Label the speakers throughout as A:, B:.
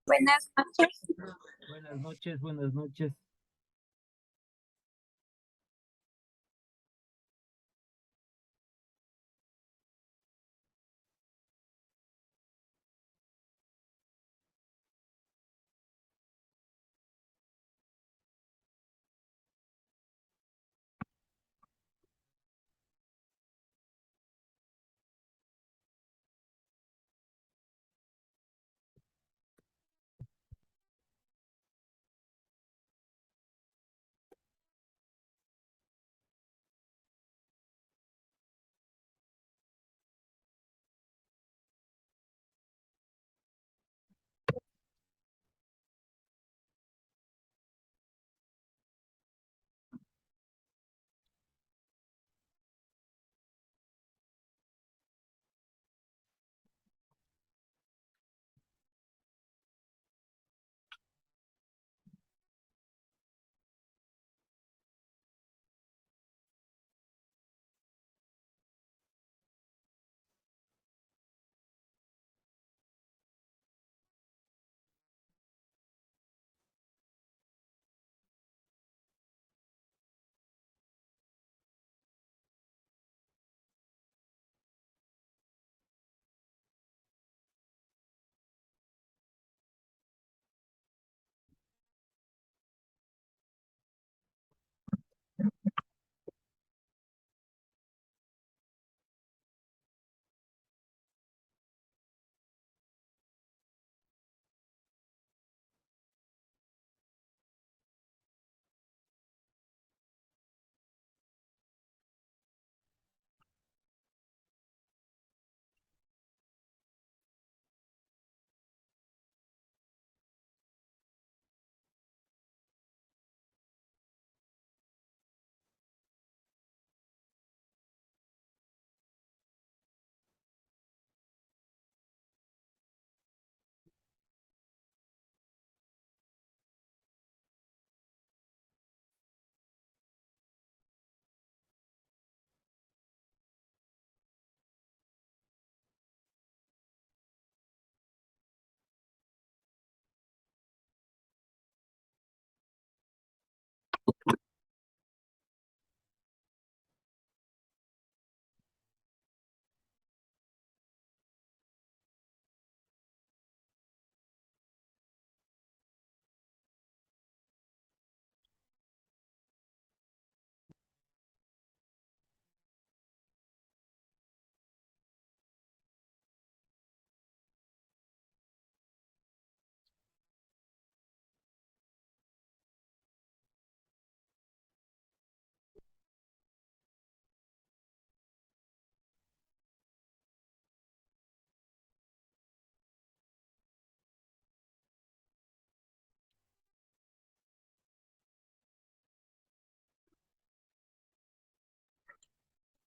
A: Buenas noches.
B: Buenas noches, buenas noches.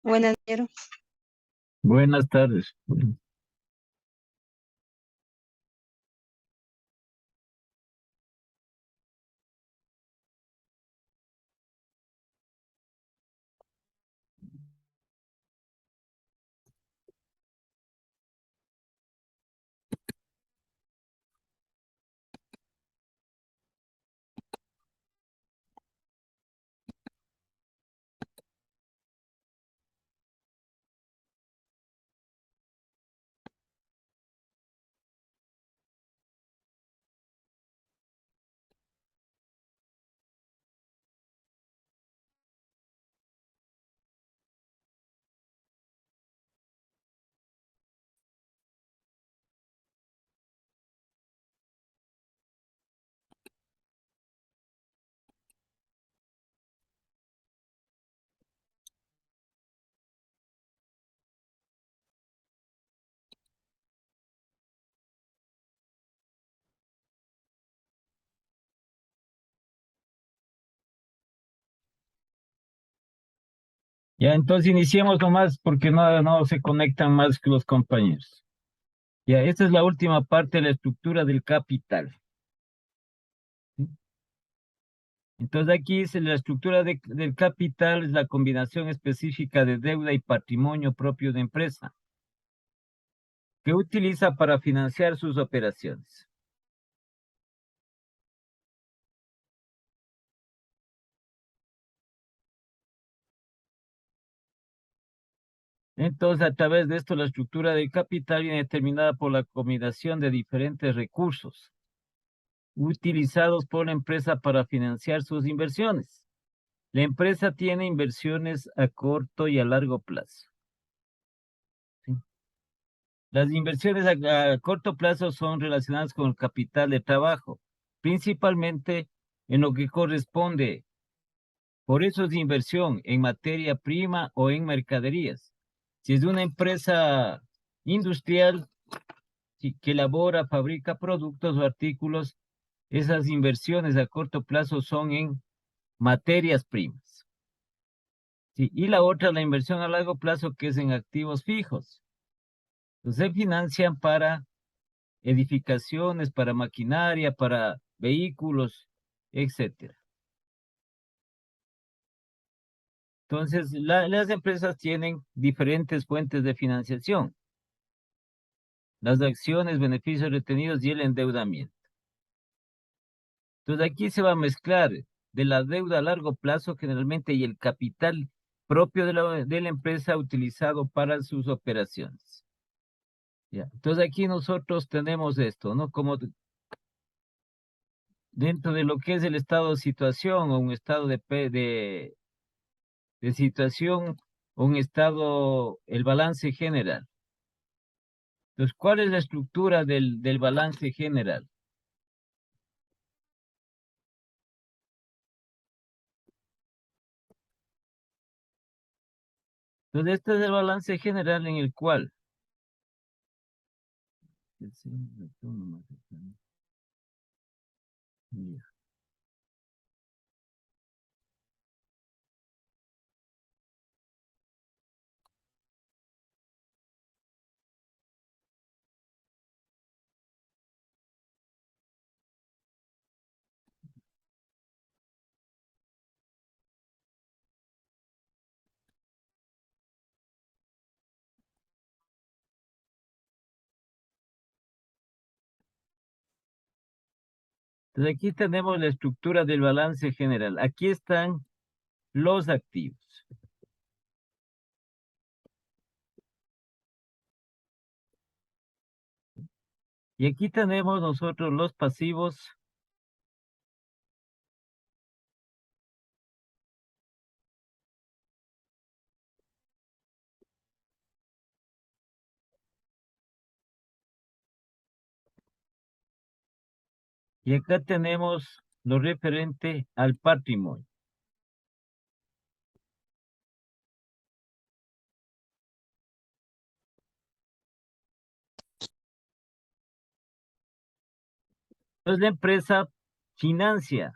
C: Buenas, Nero.
B: Buenas tardes. Ya, entonces iniciemos nomás porque no se conectan más que los compañeros. Ya, esta es la última parte de la estructura del capital. ¿Sí? Entonces aquí dice la estructura del capital es la combinación específica de deuda y patrimonio propio de empresa que utiliza para financiar sus operaciones. Entonces, a través de esto, la estructura del capital viene determinada por la combinación de diferentes recursos utilizados por la empresa para financiar sus inversiones. La empresa tiene inversiones a corto y a largo plazo. ¿Sí? Las inversiones a corto plazo son relacionadas con el capital de trabajo, principalmente en lo que corresponde. Por eso es inversión en materia prima o en mercaderías. Si es una empresa industrial que elabora, fabrica productos o artículos, esas inversiones a corto plazo son en materias primas. Sí, y la otra, la inversión a largo plazo, que es en activos fijos. Entonces, se financian para edificaciones, para maquinaria, para vehículos, etcétera. Entonces, las empresas tienen diferentes fuentes de financiación. Las acciones, beneficios retenidos y el endeudamiento. Entonces, aquí se va a mezclar de la deuda a largo plazo generalmente y el capital propio de la empresa utilizado para sus operaciones. Ya. Entonces, aquí nosotros tenemos esto, ¿no? Como dentro de lo que es el estado de situación o un estado de situación, un estado, el balance general. Entonces, ¿cuál es la estructura del balance general? Entonces, este es el balance general en el cual Entonces, aquí tenemos la estructura del balance general. Aquí están los activos. Y aquí tenemos nosotros los pasivos. Y acá tenemos lo referente al patrimonio. Entonces, la empresa financia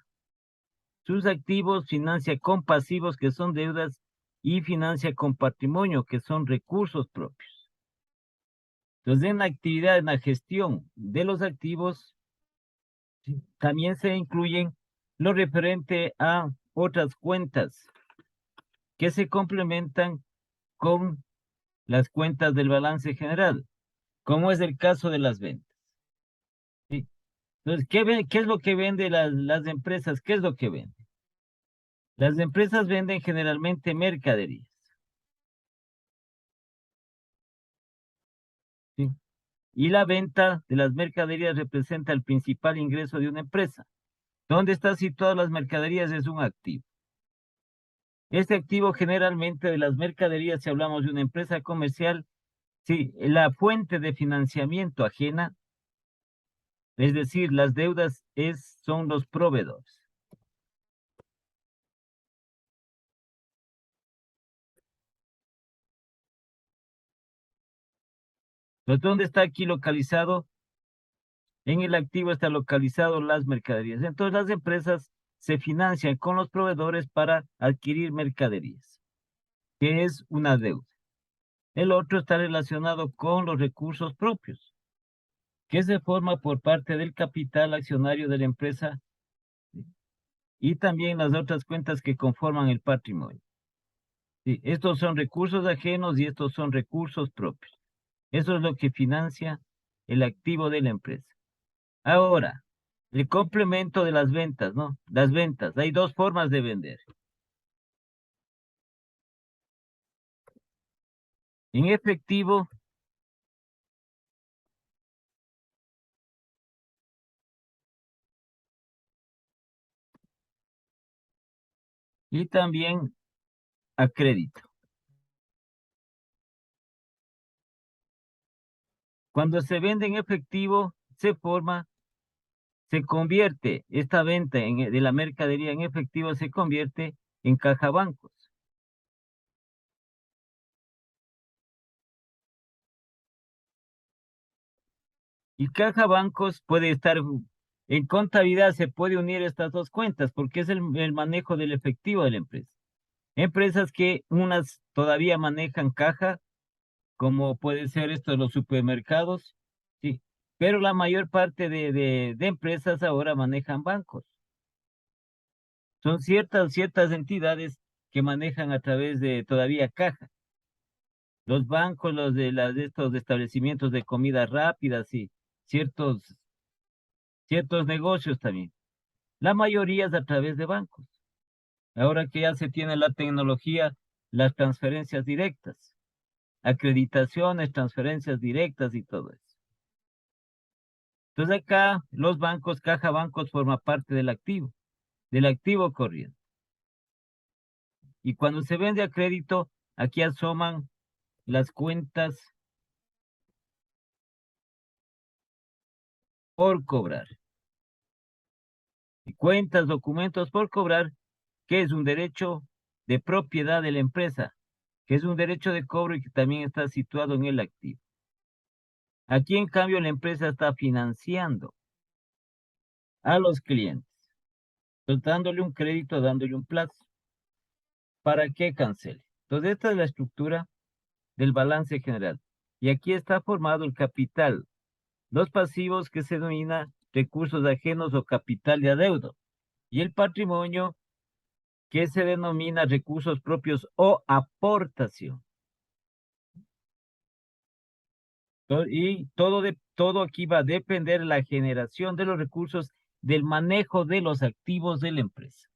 B: sus activos, financia con pasivos que son deudas y financia con patrimonio, que son recursos propios. Entonces, en la actividad, en la gestión de los activos, sí, también se incluyen lo referente a otras cuentas que se complementan con las cuentas del balance general, como es el caso de las ventas. ¿Sí? Entonces, ¿qué es lo que venden las empresas? ¿Qué es lo que venden? Las empresas venden generalmente mercaderías. ¿Sí? Y la venta de las mercaderías representa el principal ingreso de una empresa. ¿Dónde están situadas las mercaderías? Es un activo. Este activo generalmente de las mercaderías, si hablamos de una empresa comercial, sí, la fuente de financiamiento ajena, es decir, las deudas son los proveedores. Entonces, ¿dónde está aquí localizado? En el activo está localizado las mercaderías. Entonces, las empresas se financian con los proveedores para adquirir mercaderías, que es una deuda. El otro está relacionado con los recursos propios, que se forma por parte del capital accionario de la empresa, ¿sí? Y también las otras cuentas que conforman el patrimonio. Sí, estos son recursos ajenos y estos son recursos propios. Eso es lo que financia el activo de la empresa. Ahora, el complemento de las ventas, ¿no? Las ventas. Hay dos formas de vender. En efectivo y también a crédito. Cuando se vende en efectivo, se convierte esta venta de la mercadería en efectivo, se convierte en caja bancos. Y caja bancos puede estar en contabilidad, se puede unir estas dos cuentas porque es el manejo del efectivo de la empresa. Empresas que unas todavía manejan caja, como puede ser esto de los supermercados, sí, pero la mayor parte de empresas ahora manejan bancos. Son ciertas entidades que manejan a través de todavía caja. Los bancos, de estos establecimientos de comida rápida, sí, ciertos negocios también. La mayoría es a través de bancos. Ahora que ya se tiene la tecnología, las transferencias directas, acreditaciones, transferencias directas y todo eso. Entonces acá los bancos, caja bancos forma parte del activo corriente. Y cuando se vende a crédito, aquí asoman las cuentas por cobrar. Y cuentas, documentos por cobrar, que es un derecho de propiedad de la empresa, que es un derecho de cobro y que también está situado en el activo. Aquí, en cambio, la empresa está financiando a los clientes, entonces, dándole un crédito, dándole un plazo para que cancele. Entonces, esta es la estructura del balance general. Y aquí está formado el capital, los pasivos que se denomina recursos ajenos o capital de adeudo, y el patrimonio que se denomina recursos propios o aportación. Y todo aquí va a depender de la generación de los recursos, del manejo de los activos de la empresa.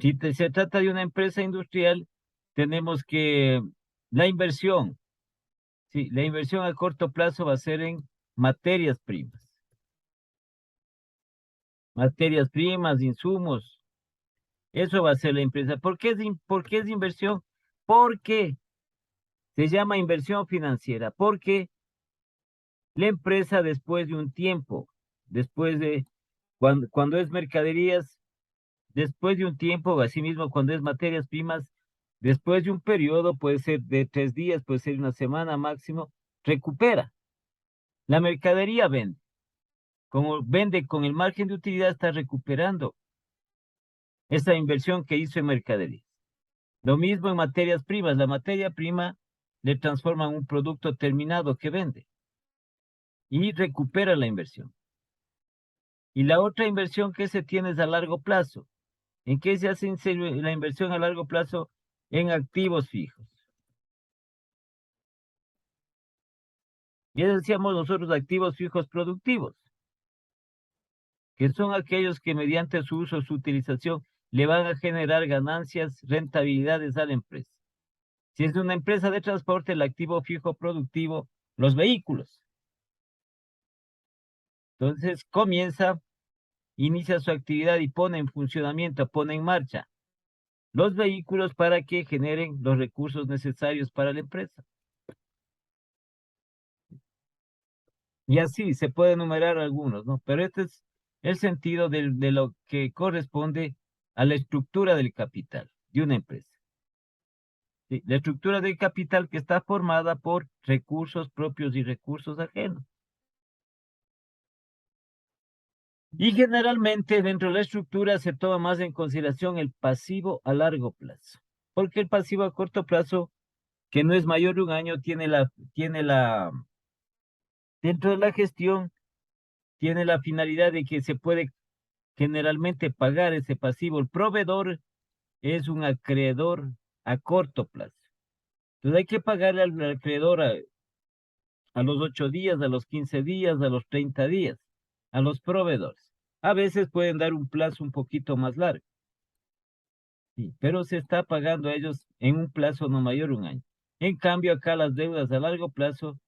B: Si se trata de una empresa industrial, tenemos que la inversión, sí, la inversión a corto plazo va a ser en materias primas. Materias primas, insumos, eso va a ser la empresa. ¿Por qué es inversión? Porque se llama inversión financiera, porque la empresa después de un tiempo, después de cuando es mercaderías, después de un tiempo, asimismo cuando es materias primas, después de un periodo, puede ser de 3 días, puede ser una semana máximo, recupera. La mercadería vende. Como vende con el margen de utilidad, está recuperando esa inversión que hizo en mercadería. Lo mismo en materias primas. La materia prima le transforma en un producto terminado que vende y recupera la inversión. Y la otra inversión que se tiene es a largo plazo. ¿En qué se hace la inversión a largo plazo? En activos fijos. Ya decíamos nosotros activos fijos productivos, que son aquellos que mediante su uso o su utilización le van a generar ganancias, rentabilidades a la empresa. Si es una empresa de transporte, el activo fijo productivo, los vehículos. Entonces inicia su actividad y pone en funcionamiento, pone en marcha los vehículos para que generen los recursos necesarios para la empresa. Y así se puede enumerar algunos, ¿no? Pero este es el sentido de lo que corresponde a la estructura del capital de una empresa. ¿Sí? La estructura del capital que está formada por recursos propios y recursos ajenos. Y generalmente dentro de la estructura se toma más en consideración el pasivo a largo plazo, porque el pasivo a corto plazo, que no es mayor de un año, dentro de la gestión, tiene la finalidad de que se puede generalmente pagar ese pasivo. El proveedor es un acreedor a corto plazo. Entonces hay que pagarle al acreedor a los 8 días, a los 15 días, a los 30 días, a los proveedores. A veces pueden dar un plazo un poquito más largo, sí, pero se está pagando a ellos en un plazo no mayor de un año. En cambio, acá las deudas a largo plazo,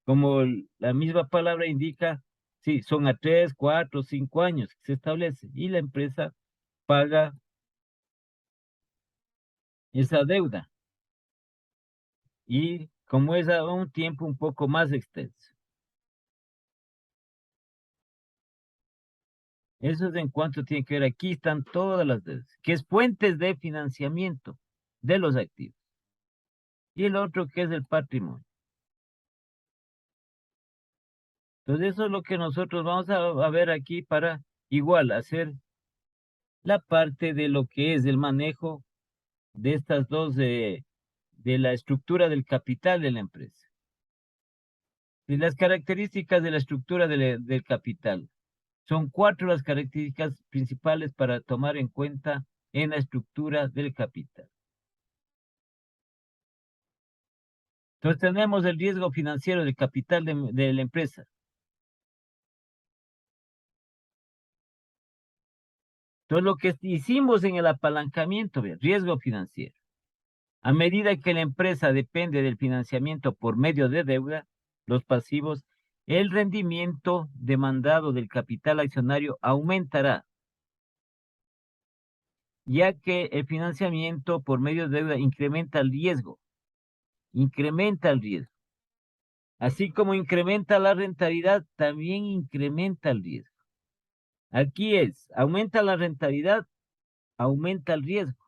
B: como la misma palabra indica, sí, son a 3, 4, 5 años que se establece y la empresa paga esa deuda y como es a un tiempo un poco más extenso. Eso es en cuanto tiene que ver. Aquí están todas las deudas, que es fuentes de financiamiento de los activos. Y el otro que es el patrimonio. Entonces eso es lo que nosotros vamos a ver aquí para igual hacer la parte de lo que es el manejo de estas dos de la estructura del capital de la empresa. Y las características de la estructura del capital. Son 4 las características principales para tomar en cuenta en la estructura del capital. Entonces tenemos el riesgo financiero del capital de la empresa. Entonces lo que hicimos en el apalancamiento, riesgo financiero. A medida que la empresa depende del financiamiento por medio de deuda, los pasivos, el rendimiento demandado del capital accionario aumentará, ya que el financiamiento por medio de deuda incrementa el riesgo. Así como incrementa la rentabilidad, también incrementa el riesgo. Aquí aumenta la rentabilidad, aumenta el riesgo.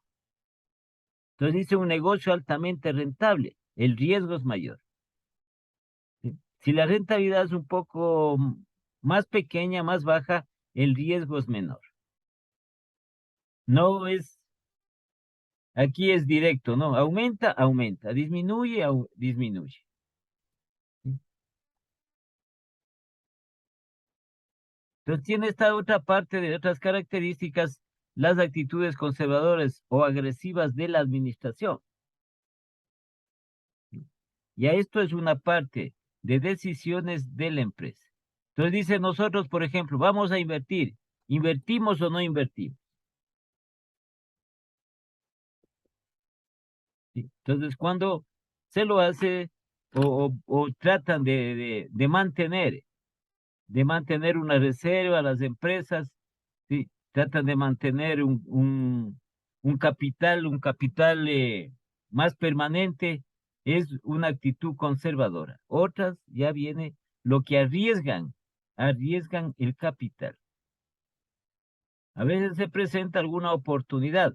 B: Entonces dice un negocio altamente rentable, el riesgo es mayor. ¿Sí? Si la rentabilidad es un poco más pequeña, más baja, el riesgo es menor. No es, aquí es directo, ¿no? Aumenta, aumenta, disminuye, disminuye. ¿Sí? Entonces tiene esta otra parte de otras características, las actitudes conservadoras o agresivas de la administración. Ya esto es una parte de decisiones de la empresa. Entonces dice nosotros, por ejemplo, vamos a invertir. ¿Invertimos o no invertimos? ¿Sí? Entonces, cuando se lo hace o tratan de mantener una reserva, las empresas, ¿sí? Tratan de mantener un capital más permanente, es una actitud conservadora. Otras ya viene lo que arriesgan el capital. A veces se presenta alguna oportunidad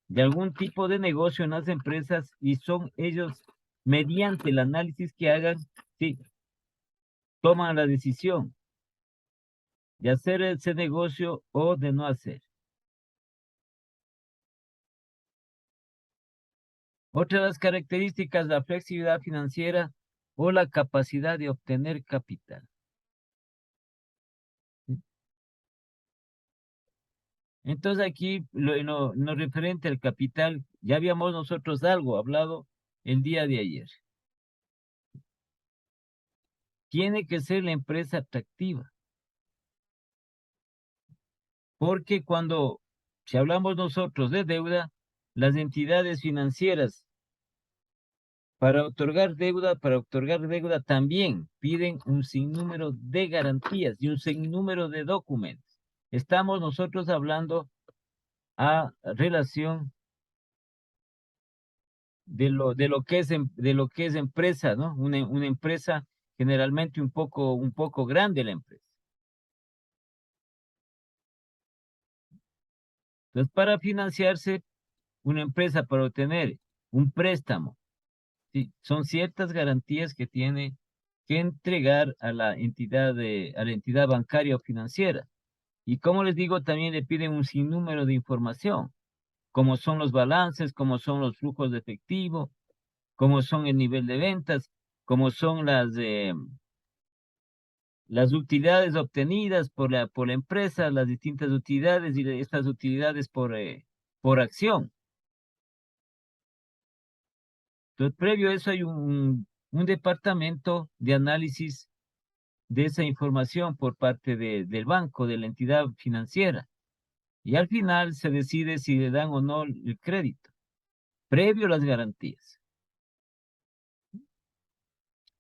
B: de algún tipo de negocio en las empresas y son ellos, mediante el análisis que hagan, sí, toman la decisión de hacer ese negocio o de no hacer. Otra de las características, la flexibilidad financiera o la capacidad de obtener capital. Entonces aquí, no referente al capital, ya habíamos nosotros algo hablado el día de ayer. Tiene que ser la empresa atractiva. Porque si hablamos nosotros de deuda, las entidades financieras para otorgar deuda también piden un sinnúmero de garantías y un sinnúmero de documentos. Estamos nosotros hablando a relación de lo que es empresa, ¿no? Una empresa generalmente un poco grande la empresa. Entonces, para financiarse una empresa, para obtener un préstamo, ¿sí? Son ciertas garantías que tiene que entregar a la entidad bancaria o financiera. Y como les digo, también le piden un sinnúmero de información, como son los balances, como son los flujos de efectivo, como son el nivel de ventas, como son las utilidades obtenidas por la empresa, las distintas utilidades y estas utilidades por acción. Entonces, previo a eso hay un departamento de análisis de esa información por parte del banco, de la entidad financiera. Y al final se decide si le dan o no el crédito, previo a las garantías.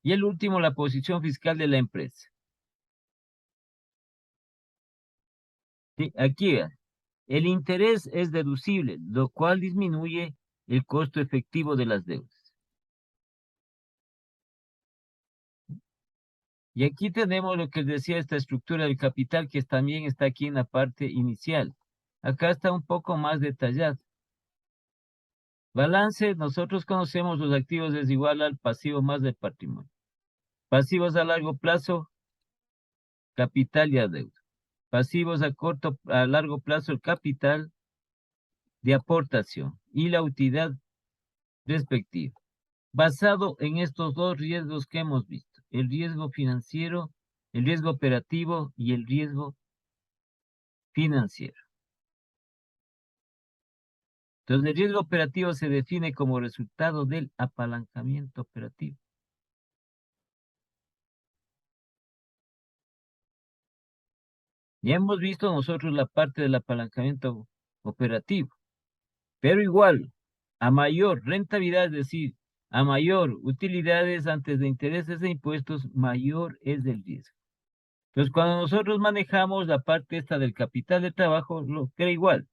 B: Y el último, la posición fiscal de la empresa. Sí, aquí, el interés es deducible, lo cual disminuye el costo efectivo de las deudas. Y aquí tenemos lo que decía esta estructura del capital, que también está aquí en la parte inicial. Acá está un poco más detallado. Balance, nosotros conocemos los activos es igual al pasivo más del patrimonio. Pasivos a largo plazo, capital y deuda. Pasivos a largo plazo, el capital de aportación y la utilidad respectiva. Basado en estos dos riesgos que hemos visto, el riesgo financiero, el riesgo operativo y el riesgo financiero. Entonces, el riesgo operativo se define como resultado del apalancamiento operativo. Ya hemos visto nosotros la parte del apalancamiento operativo, pero igual, a mayor rentabilidad, es decir, a mayor utilidades antes de intereses e impuestos, mayor es el riesgo. Entonces, cuando nosotros manejamos la parte esta del capital de trabajo, lo que era igual.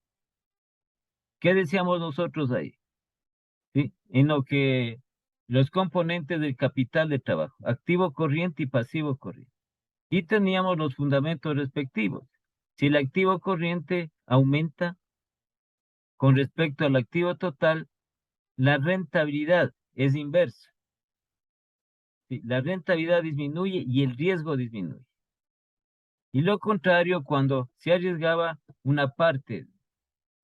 B: ¿Qué decíamos nosotros ahí? ¿Sí? En lo que los componentes del capital de trabajo, activo corriente y pasivo corriente. Y teníamos los fundamentos respectivos. Si el activo corriente aumenta con respecto al activo total, la rentabilidad es inversa. ¿Sí? La rentabilidad disminuye y el riesgo disminuye. Y lo contrario, cuando se arriesgaba una parte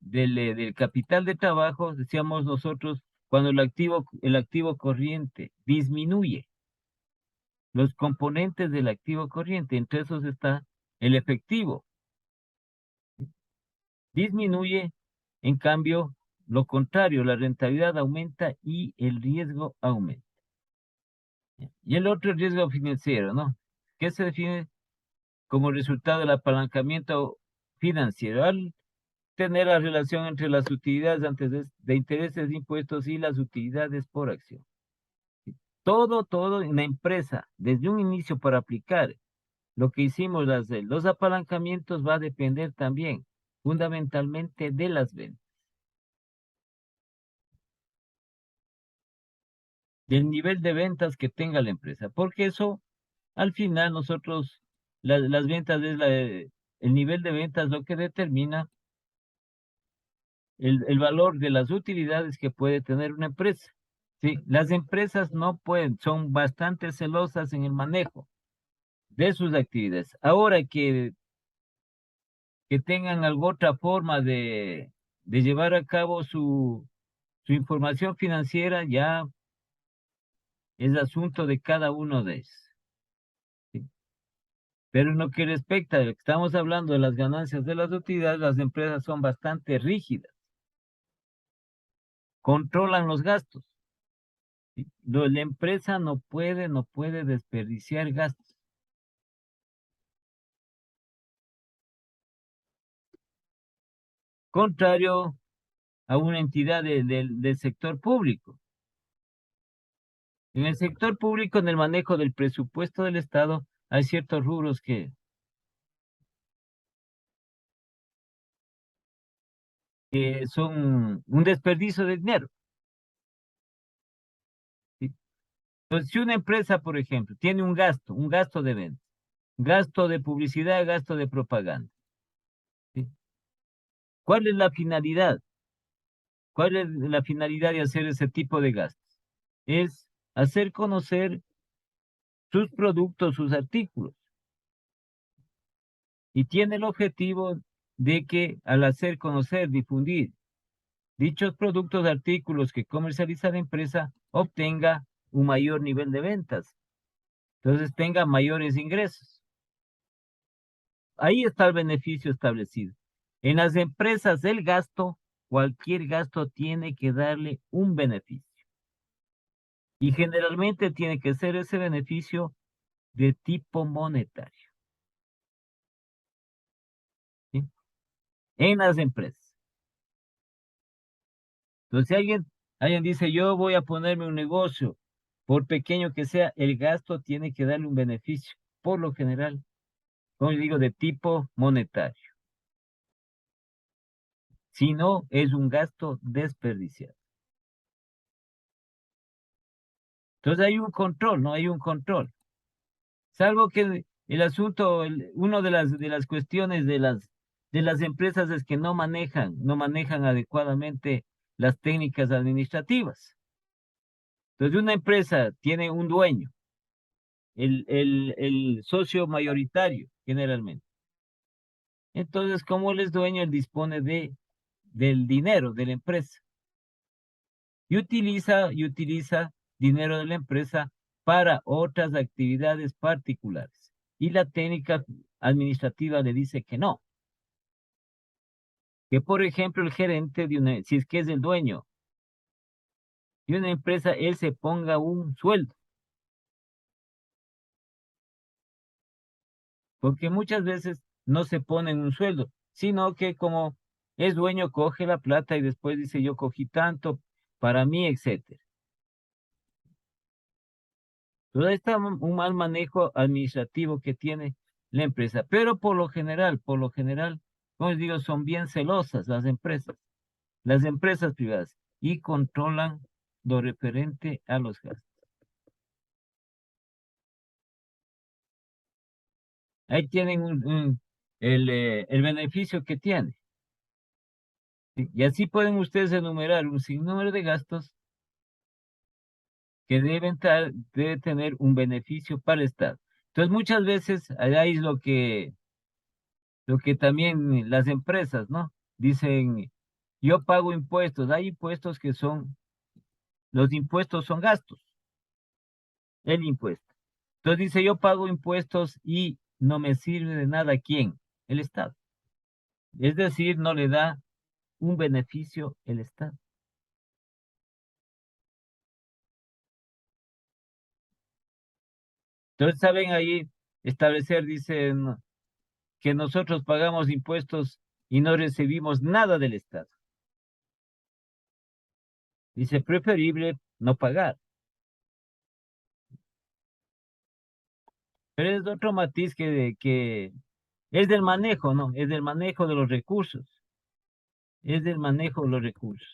B: del capital de trabajo, decíamos nosotros, cuando el activo corriente disminuye, los componentes del activo corriente, entre esos está el efectivo, disminuye, en cambio, lo contrario, la rentabilidad aumenta y el riesgo aumenta. Y el otro riesgo financiero, ¿no? Que se define como resultado del apalancamiento financiero. Al tener la relación entre las utilidades antes de intereses de impuestos y las utilidades por acción. Todo en la empresa, desde un inicio para aplicar lo que hicimos, los apalancamientos va a depender también fundamentalmente de las ventas, del nivel de ventas que tenga la empresa, porque eso al final nosotros, las ventas es el nivel de ventas lo que determina el valor de las utilidades que puede tener una empresa. Sí, las empresas no pueden, son bastante celosas en el manejo de sus actividades. Ahora que tengan alguna otra forma de llevar a cabo Su información financiera ya es asunto de cada uno de ellos. ¿Sí? Pero en lo que respecta a lo que estamos hablando de las ganancias de las utilidades, las empresas son bastante rígidas. Controlan los gastos. ¿Sí? La empresa no puede desperdiciar gastos. Contrario a una entidad del sector público. En el sector público, en el manejo del presupuesto del Estado, hay ciertos rubros que son un desperdicio de dinero. ¿Sí? Entonces, si una empresa, por ejemplo, tiene un gasto de venta, gasto de publicidad, gasto de propaganda, ¿sí? ¿Cuál es la finalidad? ¿Cuál es la finalidad de hacer ese tipo de gastos? Es hacer conocer sus productos, sus artículos. Y tiene el objetivo de que al hacer conocer, difundir dichos productos, artículos que comercializa la empresa, obtenga un mayor nivel de ventas. Entonces tenga mayores ingresos. Ahí está el beneficio establecido. En las empresas del gasto, cualquier gasto tiene que darle un beneficio. Y generalmente tiene que ser ese beneficio de tipo monetario. ¿Sí? En las empresas. Entonces, si alguien dice, yo voy a ponerme un negocio, por pequeño que sea, el gasto tiene que darle un beneficio, por lo general, como digo, de tipo monetario. Si no, es un gasto desperdiciado. Entonces hay un control, ¿no? Hay un control. Salvo que el asunto, una de las cuestiones de las empresas es que no manejan adecuadamente las técnicas administrativas. Entonces, una empresa tiene un dueño, el socio mayoritario, generalmente. Entonces, como él es dueño, él dispone del dinero de la empresa y utiliza dinero de la empresa para otras actividades particulares. Y la técnica administrativa le dice que no, que por ejemplo el gerente si es que es el dueño de una empresa, él se ponga un sueldo, porque muchas veces no se ponen un sueldo, sino que como es dueño, coge la plata y después dice yo cogí tanto para mí, etcétera. Todo está un mal manejo administrativo que tiene la empresa, pero por lo general, como les digo, son bien celosas las empresas privadas, y controlan lo referente a los gastos. Ahí tienen el beneficio que tiene. ¿Sí? Y así pueden ustedes enumerar un sinnúmero de gastos que debe tener un beneficio para el Estado. Entonces, muchas veces, allá es lo que también las empresas, ¿no? Dicen, yo pago impuestos. Hay impuestos los impuestos son gastos, el impuesto. Entonces dice, yo pago impuestos y no me sirve de nada. ¿Quién? El Estado. Es decir, no le da un beneficio el Estado. Entonces, saben ahí establecer, dicen, que nosotros pagamos impuestos y no recibimos nada del Estado. Dice, preferible no pagar. Pero es otro matiz que es del manejo, ¿no? Es del manejo de los recursos. Es del manejo de los recursos.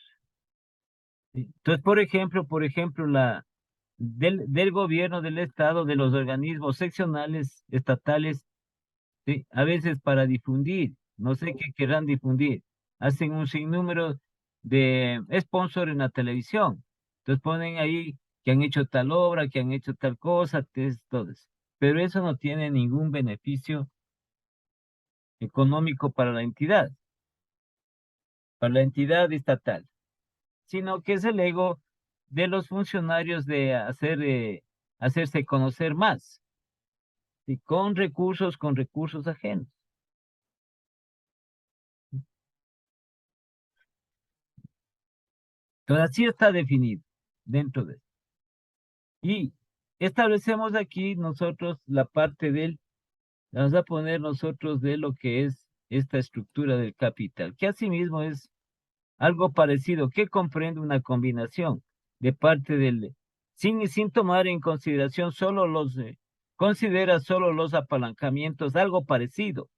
B: ¿Sí? Entonces, por ejemplo, del gobierno, del Estado, de los organismos seccionales, estatales, ¿sí? A veces para difundir, no sé qué querrán difundir, hacen un sinnúmero de sponsor en la televisión. Entonces ponen ahí que han hecho tal obra, que han hecho tal cosa, todo eso. Pero eso no tiene ningún beneficio económico para la entidad estatal. sino que es el ego de los funcionarios de hacerse conocer más, ¿sí? Con recursos ajenos. Entonces, así está definido dentro de esto. Y establecemos aquí nosotros la parte vamos a poner nosotros de lo que es esta estructura del capital, que asimismo es algo parecido, que comprende una combinación de parte sin tomar en consideración considera solo los apalancamientos, algo parecido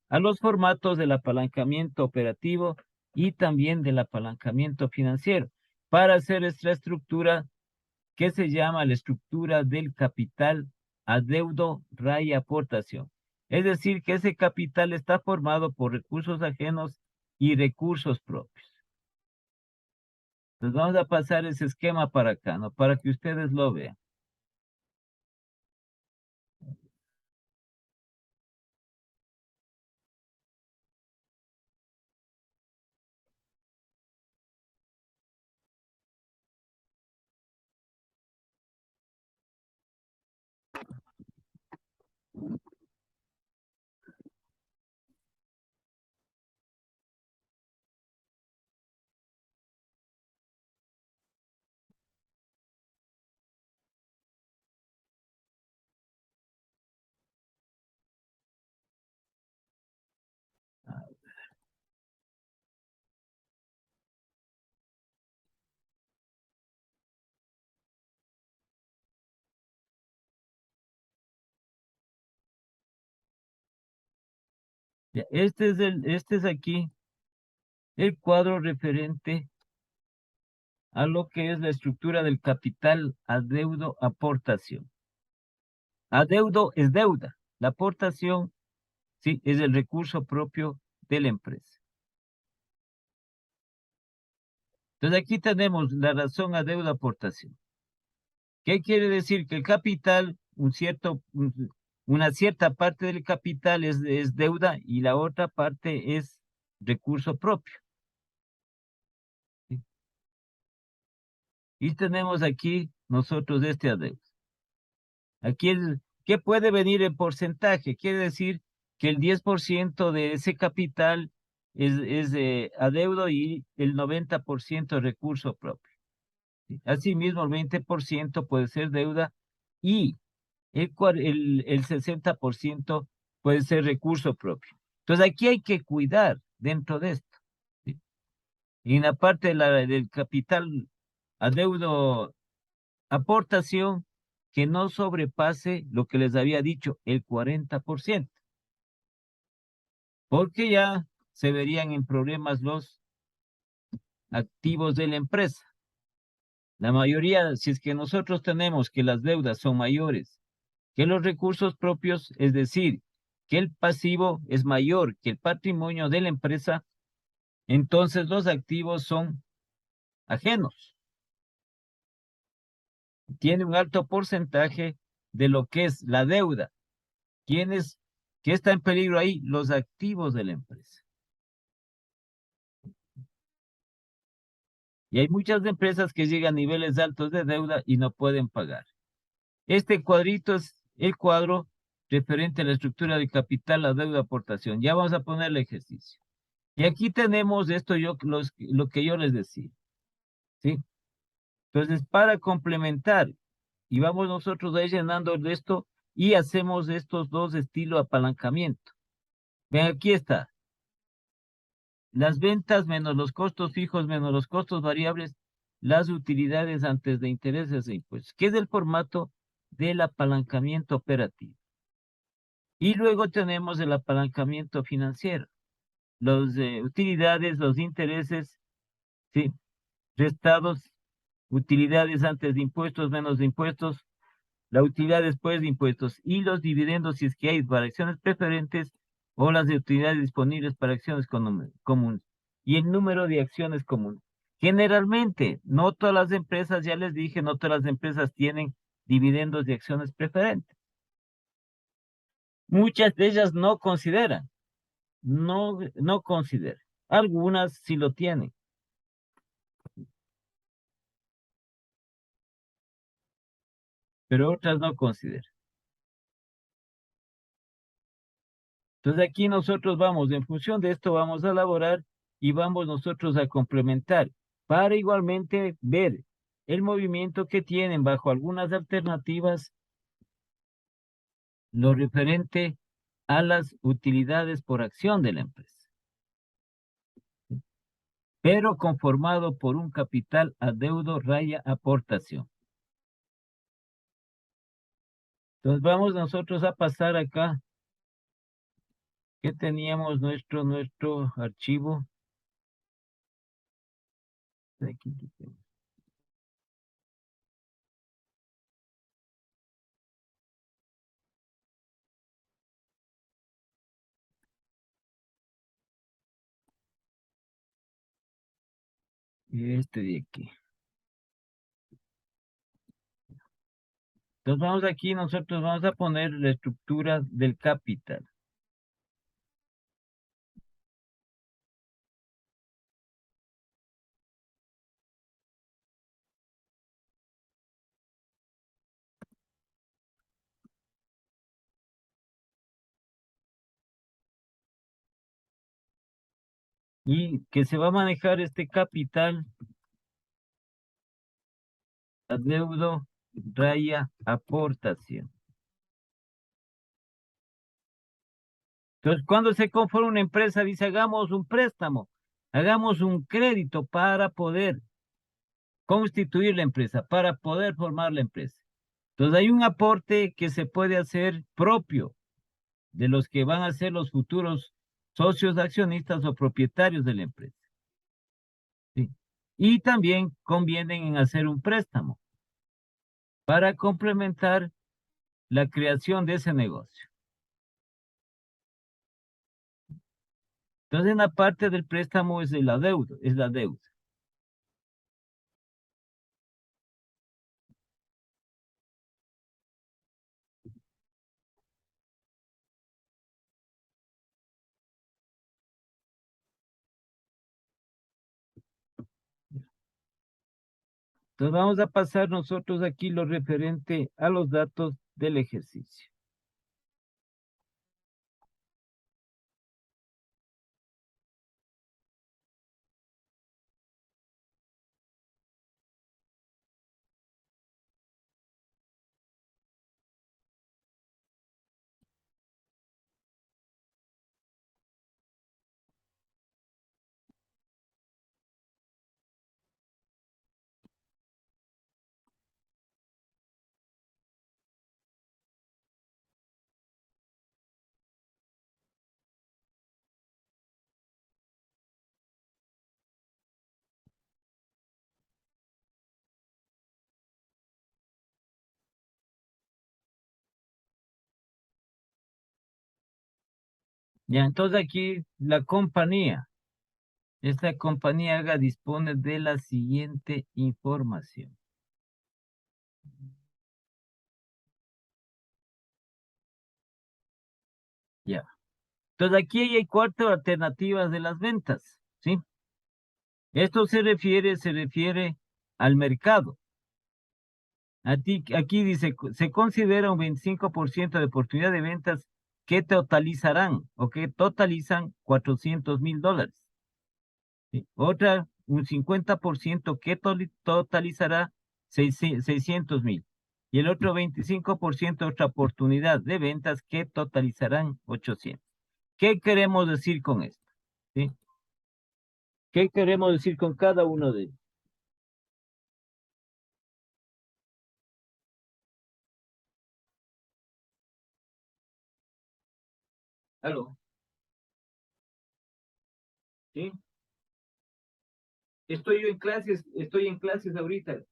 B: a los formatos del apalancamiento operativo y también del apalancamiento financiero, para hacer esta estructura que se llama la estructura del capital adeudo raya aportación. Es decir, que ese capital está formado por recursos ajenos y recursos propios. Entonces vamos a pasar ese esquema para acá, ¿no? Para que ustedes lo vean. Ya, este es aquí el cuadro referente a lo que es la estructura del capital adeudo aportación. Adeudo es deuda, la aportación, sí, es el recurso propio de la empresa. Entonces aquí tenemos la razón adeudo aportación. ¿Qué quiere decir? Que el capital, una cierta parte del capital es deuda y la otra parte es recurso propio. ¿Sí? Y tenemos aquí nosotros este adeudo. Aquí ¿qué puede venir en porcentaje? Quiere decir que el 10% de ese capital es de adeudo y el 90% recurso propio. ¿Sí? Asimismo, el 20% puede ser deuda y el 60% puede ser recurso propio. Entonces aquí hay que cuidar dentro de esto, ¿sí? Y en la parte del capital adeudo aportación, que no sobrepase lo que les había dicho, el 40%, porque ya se verían en problemas los activos de la empresa. La mayoría, si es que nosotros tenemos que las deudas son mayores que los recursos propios, es decir, que el pasivo es mayor que el patrimonio de la empresa, entonces los activos son ajenos. Tiene un alto porcentaje de lo que es la deuda. ¿Qué está en peligro ahí? Los activos de la empresa. Y hay muchas empresas que llegan a niveles altos de deuda y no pueden pagar. Este cuadrito es el cuadro referente a la estructura de capital, la deuda, aportación. Ya vamos a poner el ejercicio. Y aquí tenemos lo que yo les decía, ¿sí? Entonces, para complementar, y vamos nosotros ahí llenando esto y hacemos estos dos estilos apalancamiento. Ven, aquí está. Las ventas menos los costos fijos menos los costos variables, las utilidades antes de intereses e impuestos, que es el formato del apalancamiento operativo. Y luego tenemos el apalancamiento financiero. Las utilidades, los intereses, ¿sí? Restados, utilidades antes de impuestos menos de impuestos, la utilidad después de impuestos y los dividendos si es que hay para acciones preferentes o las de utilidades disponibles para acciones comunes y el número de acciones comunes. Generalmente, no todas las empresas, ya les dije, no todas las empresas tienen dividendos de acciones preferentes. Muchas de ellas no consideran, no consideran. Algunas sí lo tienen. pero otras no considera. Entonces aquí nosotros vamos, en función de esto vamos a elaborar y vamos nosotros a complementar para igualmente ver el movimiento que tienen bajo algunas alternativas lo referente a las utilidades por acción de la empresa, pero conformado por un capital adeudo raya aportación. Entonces vamos nosotros a pasar acá que teníamos nuestro archivo. Aquí quitemos. Este de aquí. Entonces vamos aquí, nosotros vamos a poner la estructura del capital. Y que se va a manejar este capital adeudo raya aportación. Entonces, cuando se conforma una empresa, dice, hagamos un préstamo, hagamos un crédito para poder constituir la empresa, para poder formar la empresa. Entonces, hay un aporte que se puede hacer propio de los que van a ser los futuros socios accionistas o propietarios de la empresa. ¿Sí? Y también convienen en hacer un préstamo para complementar la creación de ese negocio. Entonces, en la parte del préstamo es la deuda, es la deuda. Entonces vamos a pasar nosotros aquí lo referente a los datos del ejercicio. Ya, entonces aquí la compañía, esta compañía dispone de la siguiente información. Ya. Entonces aquí hay cuatro alternativas de las ventas, ¿sí? Esto se refiere al mercado. Aquí dice, se considera un 25% de oportunidad de ventas que totalizarán o que totalizan $400,000. ¿Sí? Otra, un 50% que totalizará 600,000. Y el otro 25% otra oportunidad de ventas que totalizarán 800. ¿Qué queremos decir con esto? ¿Sí? ¿Qué queremos decir con cada uno de ellos? ¿Aló? ¿Sí? Estoy en clases ahorita.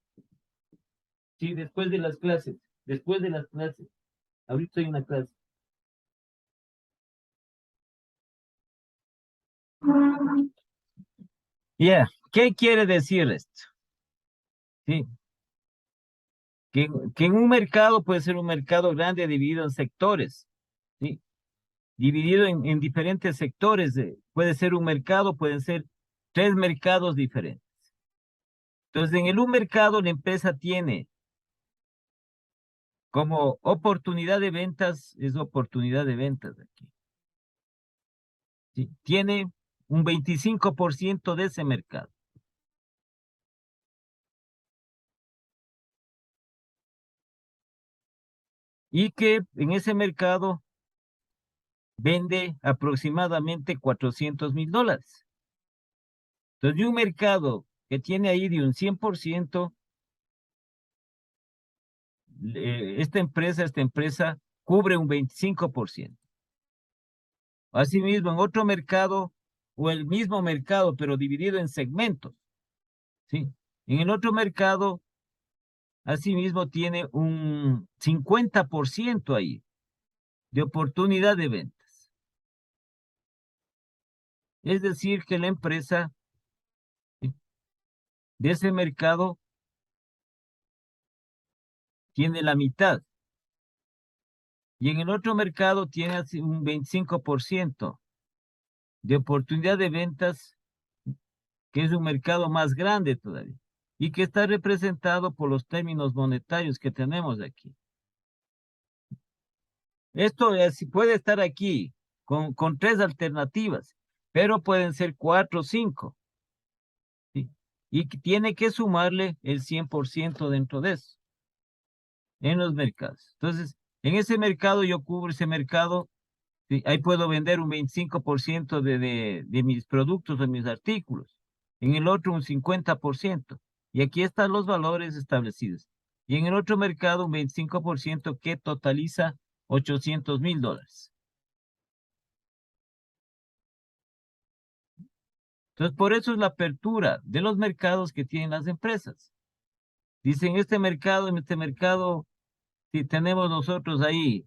B: Sí, después de las clases. Ahorita estoy en una clase. Ya, ¿qué quiere decir esto? Sí, que en un mercado puede ser un mercado grande dividido en sectores, ¿sí? Dividido en diferentes sectores. Puede ser un mercado, pueden ser tres mercados diferentes. Entonces, en un mercado la empresa tiene como oportunidad de ventas, es oportunidad de ventas aquí. ¿Sí? Tiene un 25% de ese mercado. Y que en ese mercado vende aproximadamente $400,000. Entonces, de un mercado que tiene ahí de un 100%, esta empresa cubre un 25%. Asimismo, en otro mercado, o el mismo mercado, pero dividido en segmentos, ¿sí? En el otro mercado, asimismo, tiene un 50% ahí de oportunidad de ventas. Es decir, que la empresa, ¿sí?, de ese mercado tiene la mitad. Y en el otro mercado tiene así un 25% de oportunidad de ventas, que es un mercado más grande todavía, y que está representado por los términos monetarios que tenemos aquí. Esto puede estar aquí con tres alternativas, pero pueden ser cuatro o cinco, ¿sí? Y que tiene que sumarle el 100% dentro de eso, en los mercados. Entonces, en ese mercado yo cubro ese mercado, ¿sí? Ahí puedo vender un 25% de mis productos, de mis artículos. En el otro un 50%. Y aquí están los valores establecidos. Y en el otro mercado un 25% que totaliza $800,000. Entonces, por eso es la apertura de los mercados que tienen las empresas. Dicen, en este mercado, si tenemos nosotros ahí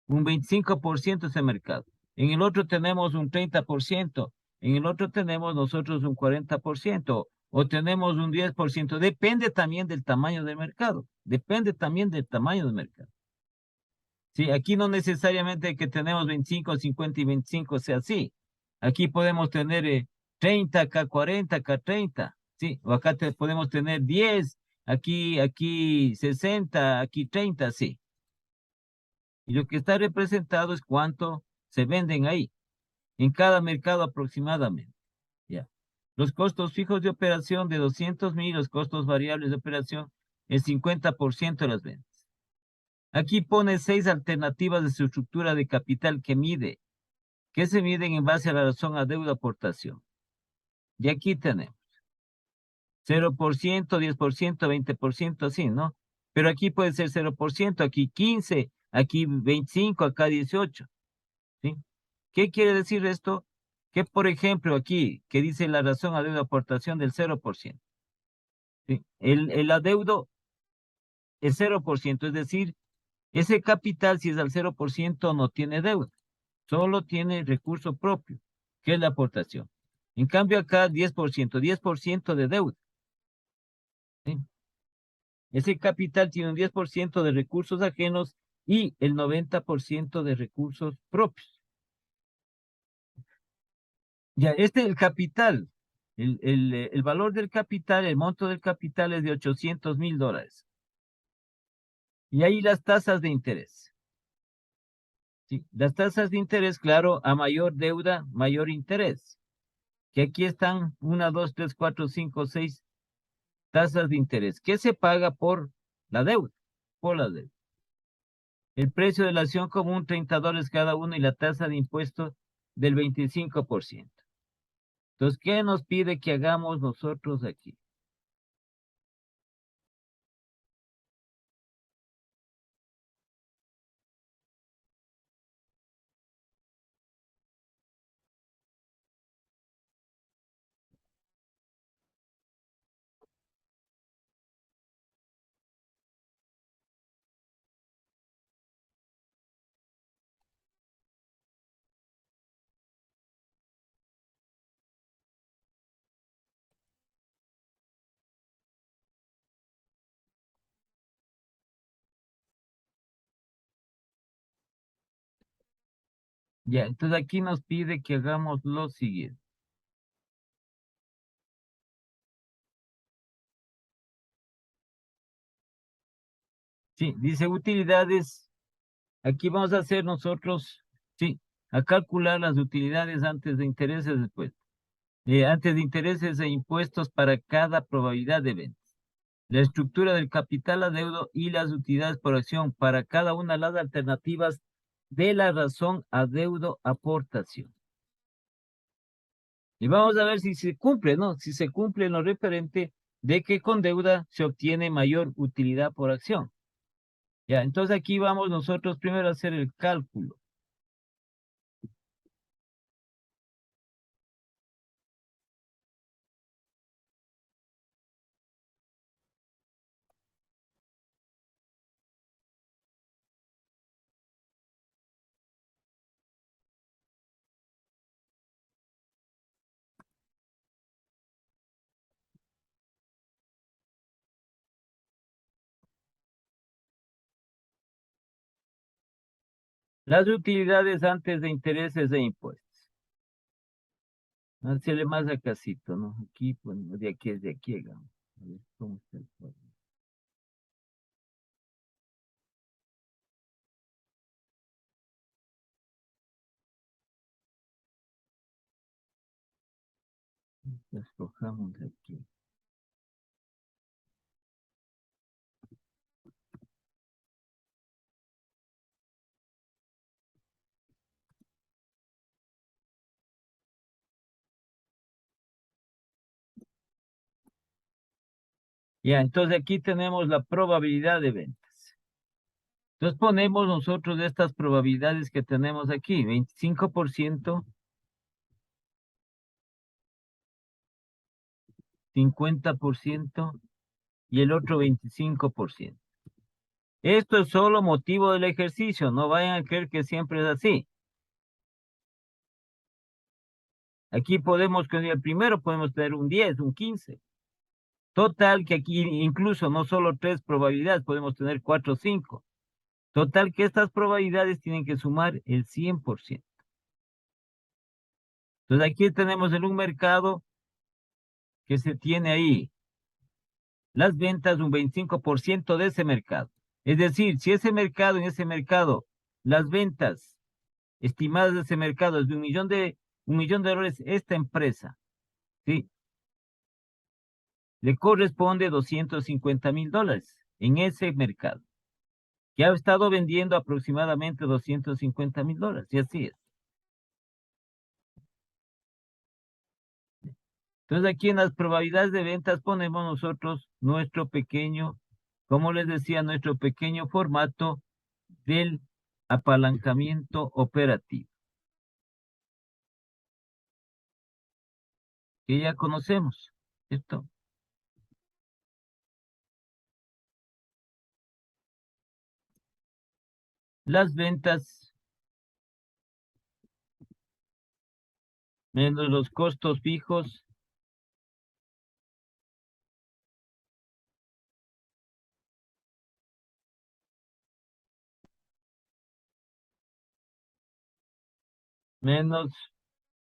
B: un 25% de ese mercado. En el otro tenemos un 30%. En el otro tenemos nosotros un 40%. O tenemos un 10%. Depende también del tamaño del mercado. Depende también del tamaño del mercado. Sí, aquí no necesariamente que tenemos 25, 50 y 25 sea así. Aquí podemos tener 30, acá 40, acá 30. Sí, o acá podemos tener 10, aquí 60, aquí 30, sí. Y lo que está representado es cuánto se venden ahí, en cada mercado aproximadamente. ¿Ya? Los costos fijos de operación de 200,000, los costos variables de operación, el 50% de las ventas. Aquí pone 6 alternativas de su estructura de capital que se miden en base a la razón a deuda aportación. Y aquí tenemos 0%, 10%, 20%, así, ¿no? Pero aquí puede ser 0%, aquí 15, aquí 25, acá 18. ¿Sí? ¿Qué quiere decir esto? Que, por ejemplo, aquí, que dice la razón a deuda aportación del 0%. ¿Sí? El adeudo es 0%, es decir, ese capital, si es al 0%, no tiene deuda, solo tiene recurso propio, que es la aportación. En cambio, acá 10% de deuda. ¿Sí? Ese capital tiene un 10% de recursos ajenos y el 90% de recursos propios. Ya, el capital, el valor del capital, el monto del capital es de $800,000. Y ahí las tasas de interés. ¿Sí? Las tasas de interés, claro, a mayor deuda, mayor interés. Que aquí están 1, 2, 3, 4, 5, 6 tasas de interés. ¿Qué se paga por la deuda? Por la deuda. El precio de la acción común, $30 cada uno, y la tasa de impuestos del 25%. Entonces, ¿qué nos pide que hagamos nosotros aquí? Ya, entonces aquí nos pide que hagamos lo siguiente. Sí, dice utilidades. Aquí vamos a hacer nosotros, sí, a calcular las utilidades antes de intereses después. Antes de intereses e impuestos para cada probabilidad de ventas. La estructura del capital adeudo y las utilidades por acción para cada una de las alternativas de la razón adeudo aportación. Y vamos a ver si se cumple, ¿no? Si se cumple en lo referente de que con deuda se obtiene mayor utilidad por acción. Ya, entonces aquí vamos nosotros primero a hacer el cálculo. Las utilidades antes de intereses e impuestos. Hacerle más a casito, ¿no? Aquí, pues, de aquí es de aquí, hagamos. A ver cómo está el cuadro. Escojamos de aquí. Ya, entonces aquí tenemos la probabilidad de ventas. Entonces ponemos nosotros estas probabilidades que tenemos aquí, 25%, 50% y el otro 25%. Esto es solo motivo del ejercicio, no vayan a creer que siempre es así. Aquí podemos, con el primero podemos tener un 10, un 15. Total que aquí incluso no solo 3 probabilidades, podemos tener 4 o 5. Total que estas probabilidades tienen que sumar el 100%. Entonces aquí tenemos en un mercado que se tiene ahí las ventas, un 25% de ese mercado. Es decir, si en ese mercado, las ventas estimadas de ese mercado es de $1.000.000, esta empresa, ¿sí? Le corresponde $250.000 en ese mercado, que ha estado vendiendo aproximadamente $250.000, y así es. Entonces aquí en las probabilidades de ventas ponemos nosotros nuestro pequeño, como les decía, nuestro pequeño formato del apalancamiento operativo, que ya conocemos, ¿cierto? Las ventas menos los costos fijos menos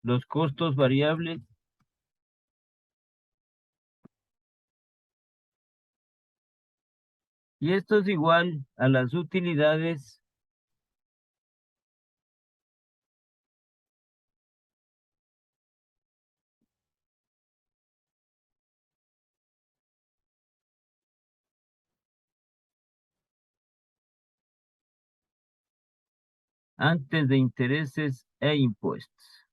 B: los costos variables y esto es igual a las utilidades antes de intereses e impuestos.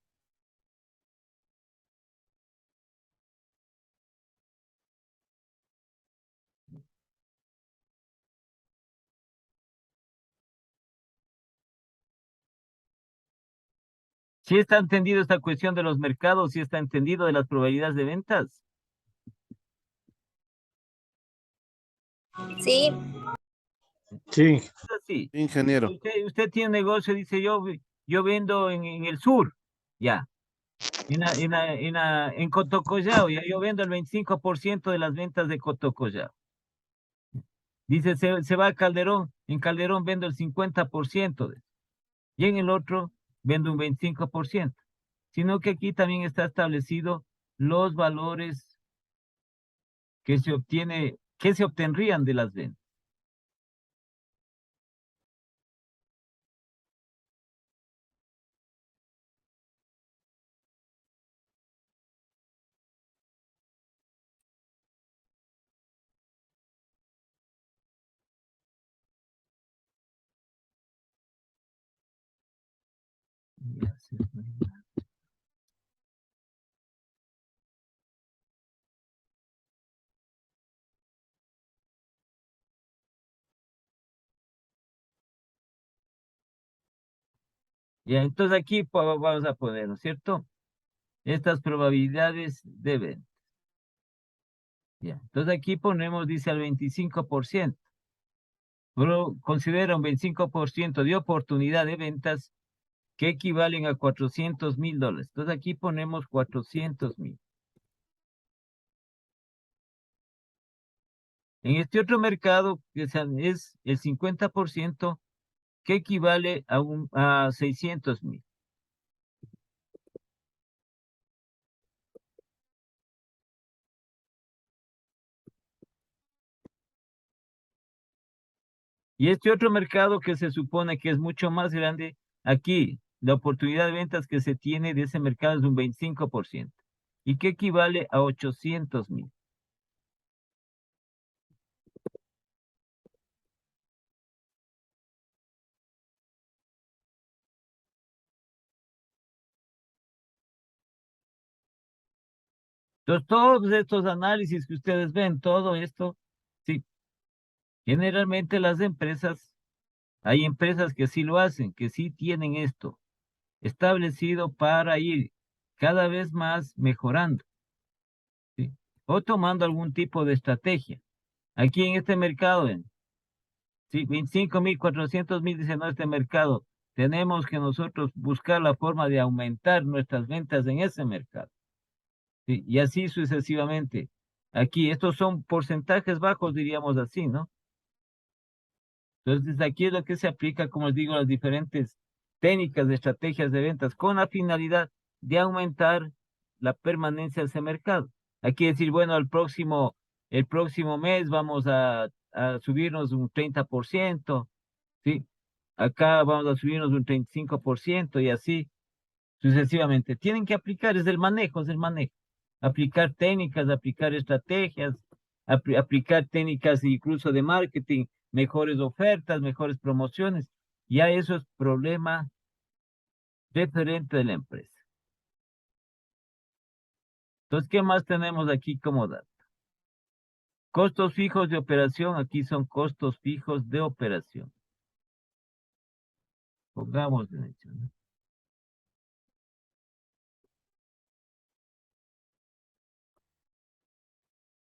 B: ¿Sí está entendido esta cuestión de los mercados? ¿Sí está entendido de las probabilidades de ventas?
A: Sí,
C: Sí,
B: Es así.
C: ingeniero.
B: Usted tiene un negocio, dice yo vendo en el sur, ya. En Cotocollao, ya yo vendo el 25% de las ventas de Cotocollao. Dice, se va a Calderón, en Calderón vendo el 50%, y en el otro vendo un 25%. Sino que aquí también está establecido los valores que se obtendrían de las ventas. Ya se fue. Ya, entonces aquí vamos a poner, ¿no es cierto? Estas probabilidades de venta. Ya, entonces aquí ponemos, dice al 25%. Pero considera un 25% de oportunidad de ventas que equivalen a $400,000. Entonces aquí ponemos 400,000. En este otro mercado, que es el 50%, que equivale a 600,000. Y este otro mercado que se supone que es mucho más grande, aquí la oportunidad de ventas que se tiene de ese mercado es un 25%. Y que equivale a 800,000. Entonces, todos estos análisis que ustedes ven, todo esto, sí, generalmente las empresas, hay empresas que sí lo hacen, que sí tienen esto establecido para ir cada vez más mejorando, ¿sí? O tomando algún tipo de estrategia. Aquí en este mercado, sí, 25,000, 400,000, dice, no, este mercado, tenemos que nosotros buscar la forma de aumentar nuestras ventas en ese mercado. Sí, y así sucesivamente. Aquí, estos son porcentajes bajos, diríamos así, ¿no? Entonces, aquí es lo que se aplica, como les digo, las diferentes técnicas de estrategias de ventas con la finalidad de aumentar la permanencia de ese mercado. Aquí decir, bueno, el próximo mes vamos a subirnos un 30%, ¿sí? Acá vamos a subirnos un 35% y así sucesivamente. Tienen que aplicar, es el manejo, es el manejo. Aplicar técnicas, aplicar estrategias, aplicar técnicas incluso de marketing, mejores ofertas, mejores promociones. Ya eso es problema referente de la empresa. Entonces, ¿qué más tenemos aquí como dato? Costos fijos de operación, aquí son costos fijos de operación. Pongamos en hecho, ¿no?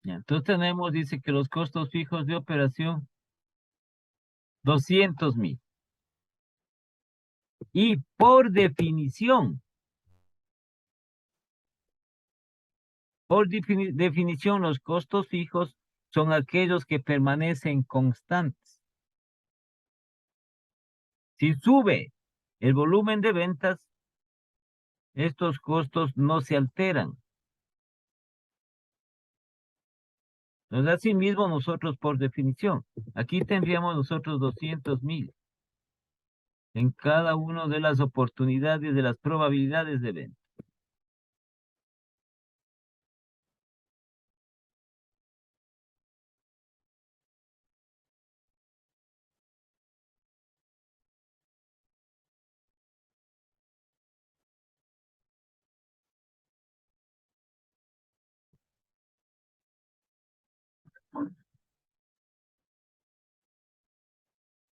B: Ya, entonces tenemos, dice que los costos fijos de operación, 200,000. Y por definición, definición, los costos fijos son aquellos que permanecen constantes. Si sube el volumen de ventas, estos costos no se alteran. Entonces, asimismo, nosotros por definición, aquí tendríamos nosotros 200,000 en cada una de las oportunidades de las probabilidades de venta.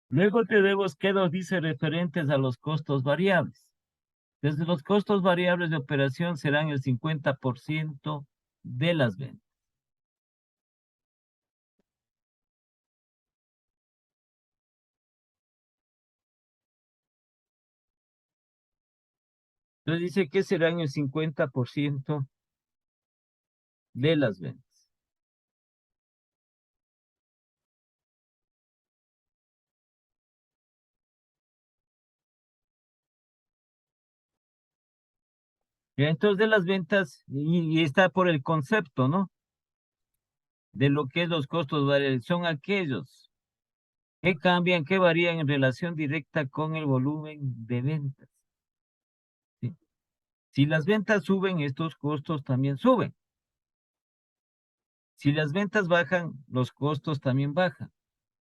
B: Luego tenemos que nos dice referentes a los costos variables. Desde los costos variables de operación serán el 50% de las ventas. Entonces dice que serán el 50% de las ventas. Ya, entonces de las ventas, y está por el concepto, ¿no? De lo que es los costos variables, son aquellos que cambian, que varían en relación directa con el volumen de ventas. ¿Sí? Si las ventas suben, estos costos también suben. Si las ventas bajan, los costos también bajan.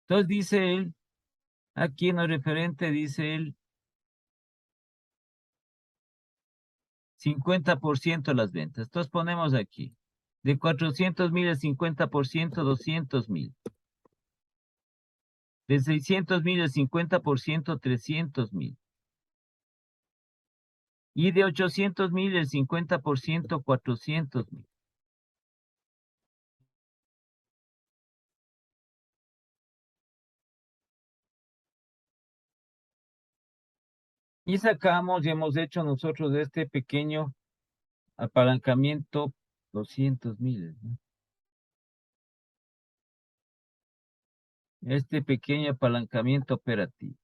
B: Entonces dice él, aquí en el referente dice él, 50% las ventas. Entonces ponemos aquí. De 400,000 el 50%, 200,000. De 600,000 el 50%, 300,000. Y de 800,000 el 50%, 400,000. Y sacamos y hemos hecho nosotros este pequeño apalancamiento 200,000, ¿no? Este pequeño apalancamiento operativo.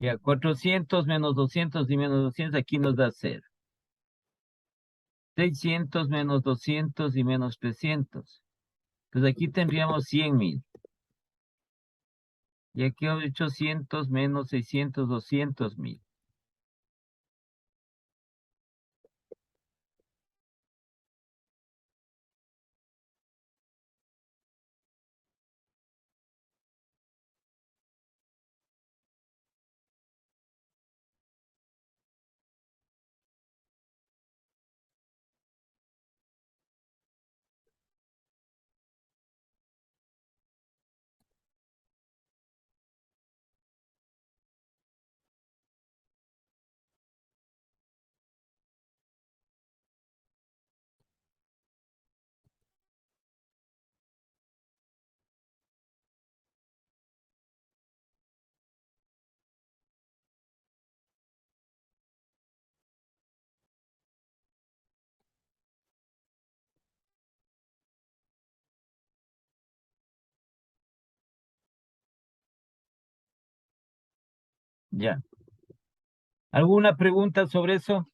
B: Ya, 400 menos 200 y menos 200, aquí nos da 0. 600 menos 200 y menos 300. Pues aquí tendríamos 100,000. Y aquí 800 menos 600, 200,000. Ya. ¿Alguna pregunta sobre eso?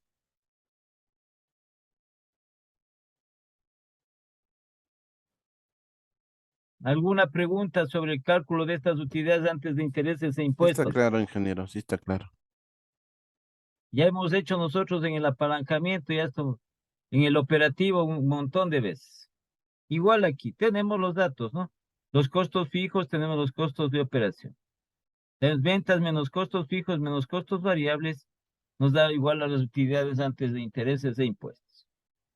B: ¿Alguna pregunta sobre el cálculo de estas utilidades antes de intereses e
D: Sí está
B: impuestos?
D: claro, ingeniero, sí está claro.
B: Ya hemos hecho nosotros en el apalancamiento, ya esto, en el operativo un montón de veces. Igual aquí, tenemos los datos, ¿no? Los costos fijos, tenemos los costos de operación. Las ventas menos costos fijos menos costos variables nos da igual a las utilidades antes de intereses e impuestos.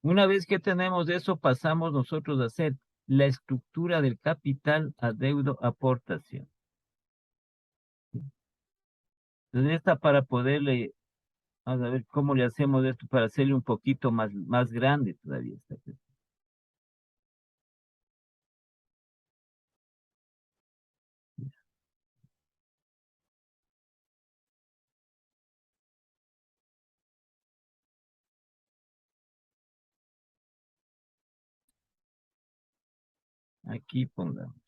B: Una vez que tenemos eso, pasamos nosotros a hacer la estructura del capital, adeudo, aportación. Entonces, esta para poderle, vamos a ver cómo le hacemos esto para hacerle un poquito más grande todavía. Aquí pongamos.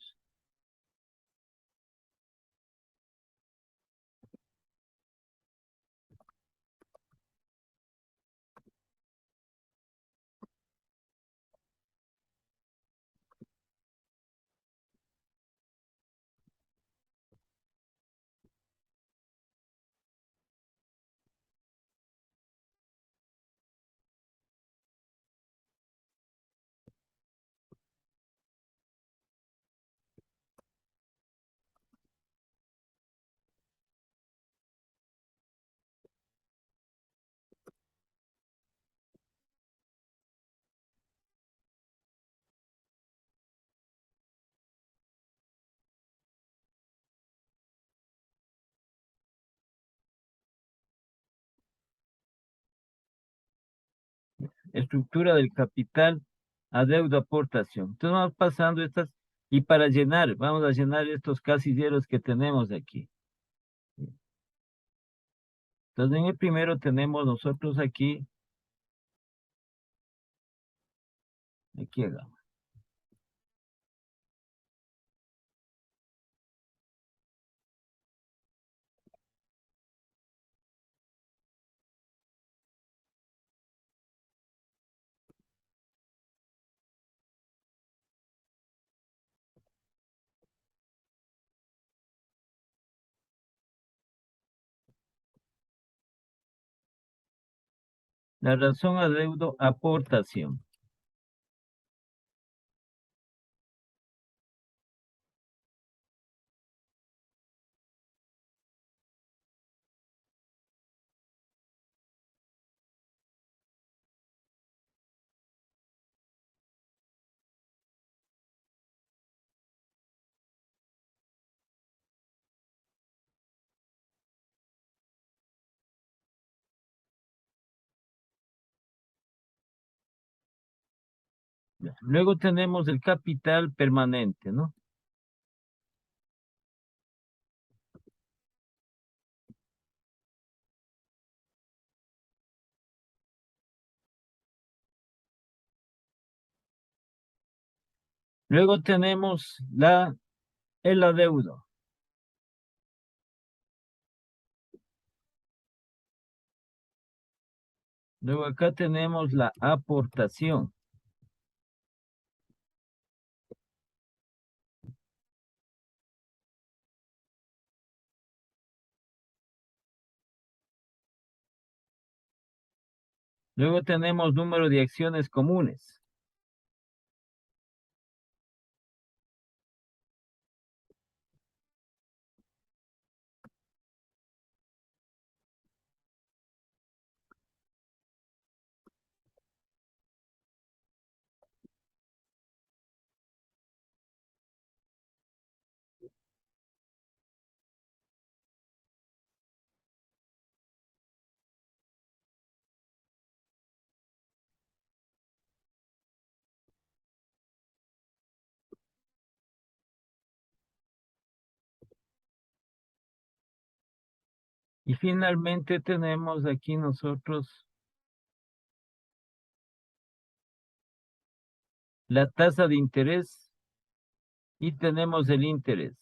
B: Estructura del capital, adeudo, aportación. Entonces vamos pasando estas y para llenar, vamos a llenar estos casilleros que tenemos aquí. Entonces en el primero tenemos nosotros aquí hagamos. La razón adeudo, aportación. Luego tenemos el capital permanente, ¿no? Luego tenemos el adeudo. Luego acá tenemos la aportación. Luego tenemos número de acciones comunes. Y finalmente tenemos aquí nosotros la tasa de interés y tenemos el interés.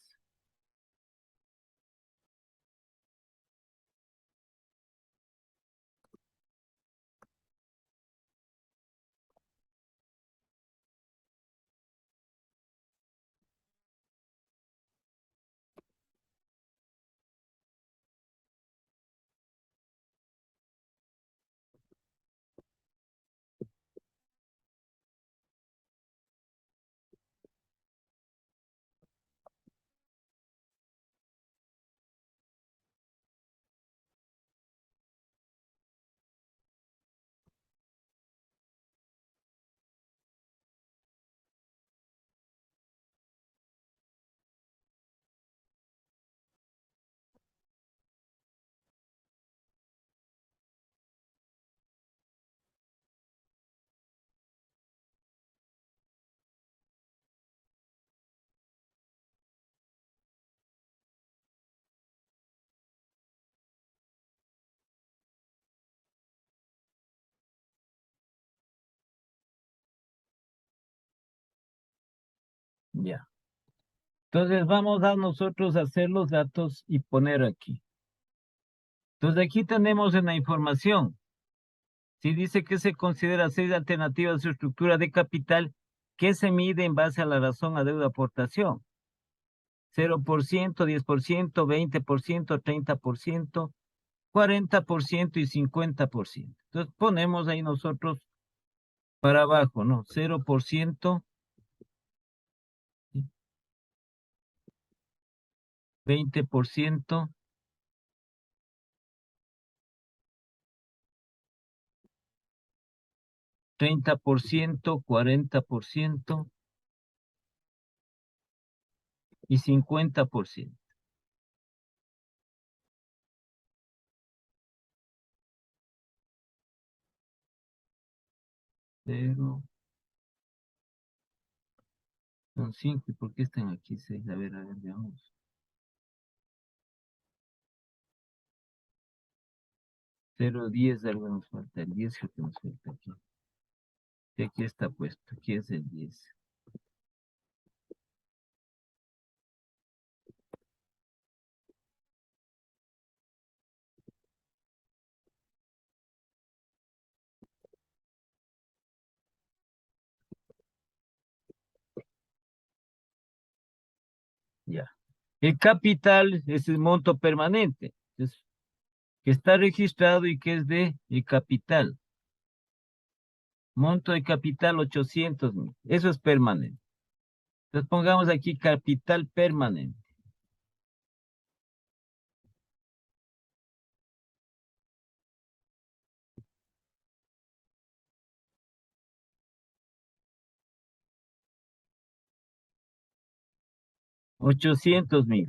B: Ya. Entonces vamos a nosotros hacer los datos y poner aquí. Entonces aquí tenemos en la información. Si dice que se considera 6 alternativas de su estructura de capital que se mide en base a la razón adeudo aportación. 0%, 10%, 20%, 30%, 40% y 50%. Entonces ponemos ahí nosotros para abajo, ¿no? 0%, 20%, 30%, 40% y 50%. Cero, son 5. ¿Y por qué están aquí 6? A ver, veamos. 0, 10, algo nos falta. El 10 creo que nos falta aquí. Y aquí está puesto. Aquí es el 10. Ya. El capital es el monto permanente. Es que está registrado y que es de el capital. Monto de capital 800,000. Eso es permanente. Entonces pongamos aquí capital permanente. $800,000.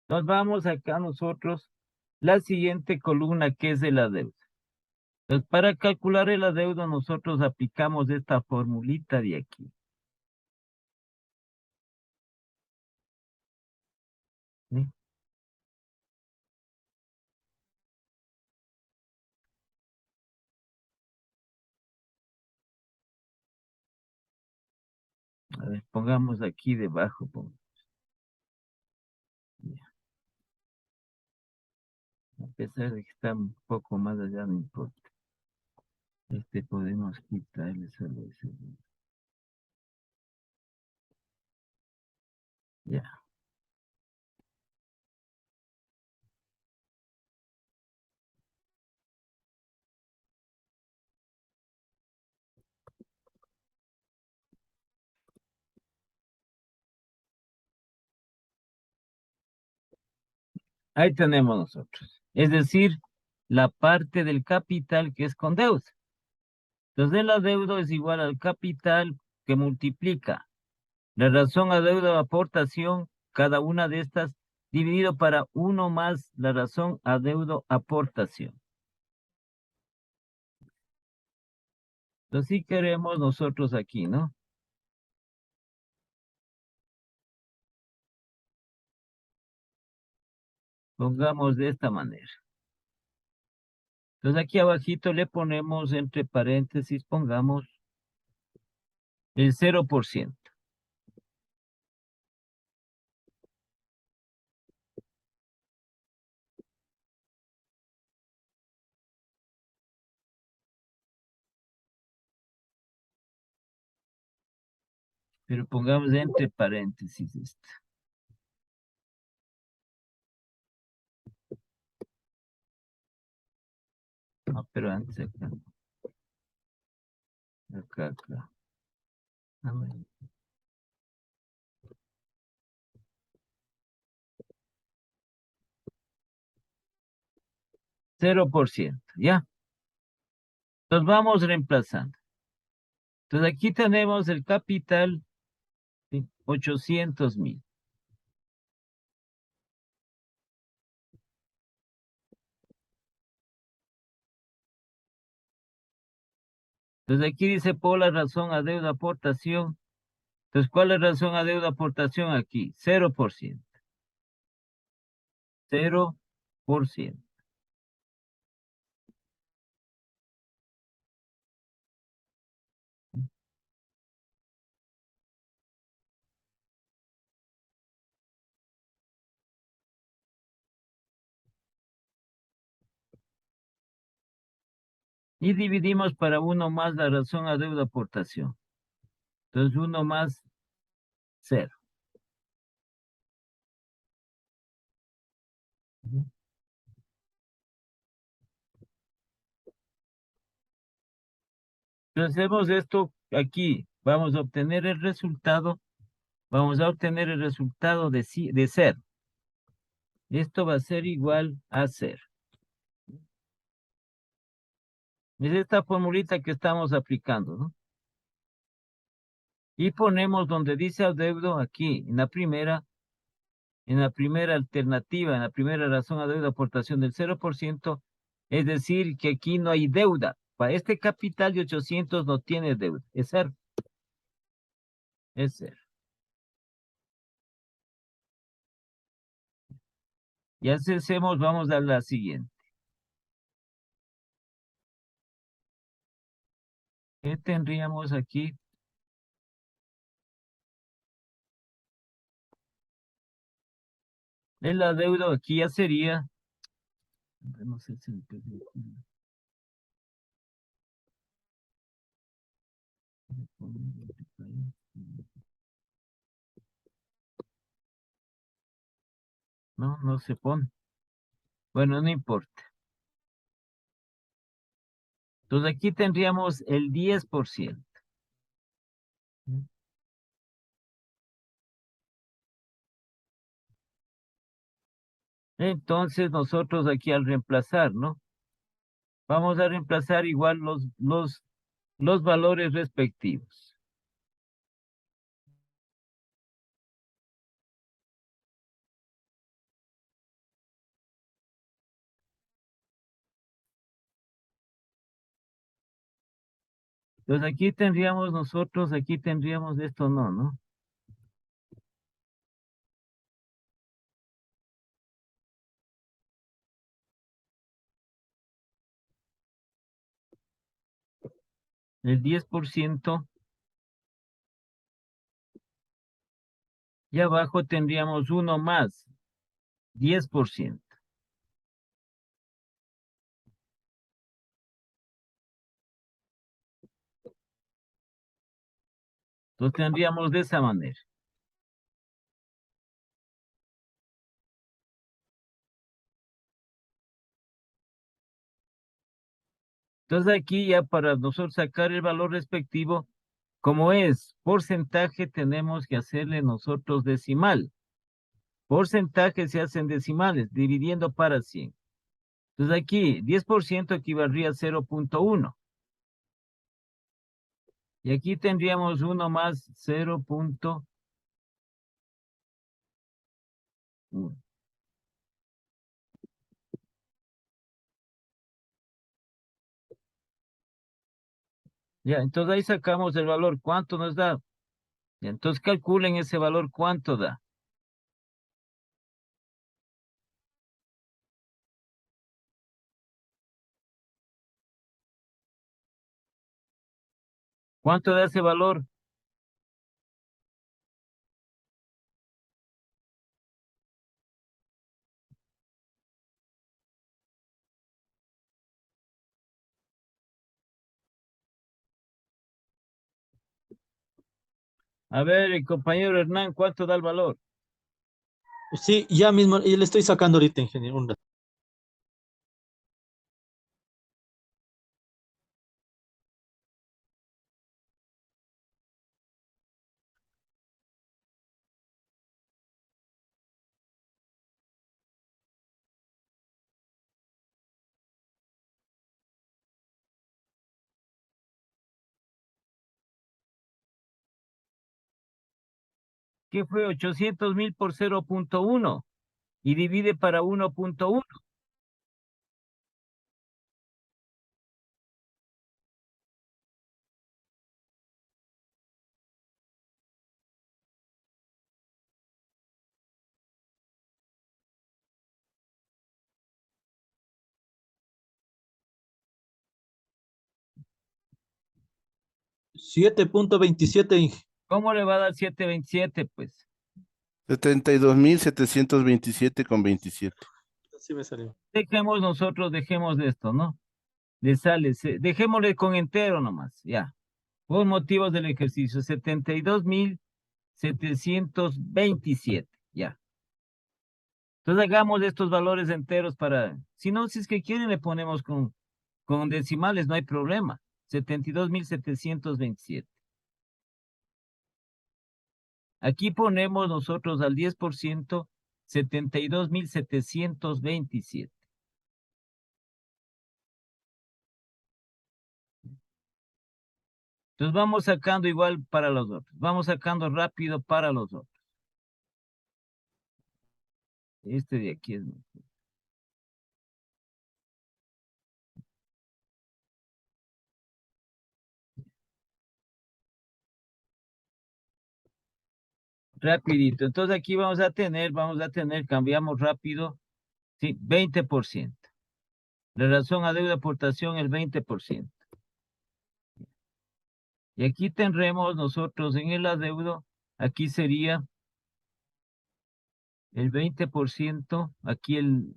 B: Nos vamos acá nosotros, la siguiente columna que es de la deuda. Entonces, para calcular el adeudo, nosotros aplicamos esta formulita de aquí. ¿Sí? A ver, pongamos aquí debajo. Ya. A pesar de que está un poco más allá, no importa. Este podemos quitarle solo ese. Ya. Ahí tenemos nosotros. Es decir, la parte del capital que es con deuda. Entonces, el adeudo es igual al capital que multiplica la razón adeudo aportación, cada una de estas, dividido para uno más la razón adeudo aportación. Entonces, si queremos nosotros aquí, ¿no? Pongamos de esta manera. Entonces, aquí abajito le ponemos entre paréntesis, pongamos el 0%. Pero pongamos entre paréntesis esto. No, pero antes acá. Acá. A ver. 0%, ¿ya? Entonces vamos reemplazando. Entonces aquí tenemos el capital de 800,000. Entonces aquí dice por la razón adeudo aportación. Entonces, ¿cuál es la razón adeudo aportación aquí? 0%. 0%. Y dividimos para uno más la razón adeudo aportación. Entonces, uno más 0. Entonces, hacemos esto aquí. Vamos a obtener el resultado. Vamos a obtener el resultado de 0. Esto va a ser igual a 0. Es esta formulita que estamos aplicando, ¿no? Y ponemos donde dice adeudo aquí, en la primera alternativa, en la primera razón adeudo aportación del 0%, es decir, que aquí no hay deuda. Para este capital de 800 no tiene deuda. Es 0. Es 0. Y así hacemos, vamos a la siguiente. ¿Qué tendríamos aquí? El adeudo aquí ya sería. No sé si no se pone. Bueno, no importa. Entonces aquí tendríamos el 10%. Entonces nosotros aquí al reemplazar, ¿no? Vamos a reemplazar igual los valores respectivos. Entonces aquí tendríamos nosotros, aquí tendríamos esto no, ¿no? El 10%. Y abajo tendríamos uno más, 10%. Entonces tendríamos de esa manera. Entonces aquí ya para nosotros sacar el valor respectivo, como es porcentaje, tenemos que hacerle nosotros decimal. Porcentaje se hacen decimales, dividiendo para 100. Entonces aquí 10% equivaldría a 0.1. Y aquí tendríamos 1 más 0.1. Ya, entonces ahí sacamos el valor. ¿Cuánto nos da? Ya, entonces calculen ese valor. ¿Cuánto da? ¿Cuánto da ese valor? A ver, el compañero Hernán, ¿cuánto da el valor?
C: Sí, ya mismo, y le estoy sacando ahorita, ingeniero. Un rato.
B: ¿Qué fue? 800,000 por 0.1 y divide para 1.1.
C: $7.27.
B: ¿Cómo le va a dar 727? Pues
D: 72,727,27.
C: Así me salió.
B: dejemos nosotros, dejemos de esto, ¿no? Le sale, dejémosle con entero nomás, ya. Por motivos del ejercicio, 72,727, ya. Entonces hagamos estos valores enteros para, si no, si es que quieren le ponemos con decimales, no hay problema. 72,727. Aquí ponemos nosotros al 10%, 72,727. Entonces vamos sacando igual para los otros. Vamos sacando rápido para los otros. Este de aquí es mejor. Rapidito. Entonces aquí vamos a tener, cambiamos rápido, sí, 20%. Relación a deuda aportación, el 20%. Y aquí tendremos nosotros en el adeudo, aquí sería el 20%, aquí el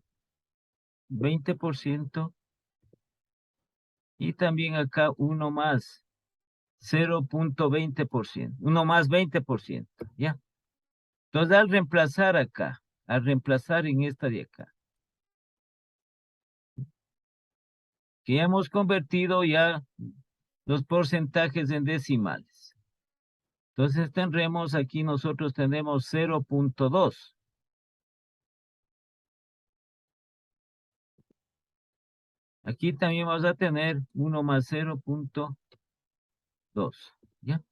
B: 20%, y también acá uno más, 0.20%, uno más 20%, ¿ya? Entonces al reemplazar acá, al reemplazar en esta de acá, que ya hemos convertido ya los porcentajes en decimales. Entonces tendremos aquí, nosotros tenemos 0.2. Aquí también vamos a tener 1 más 0.2, ¿ya?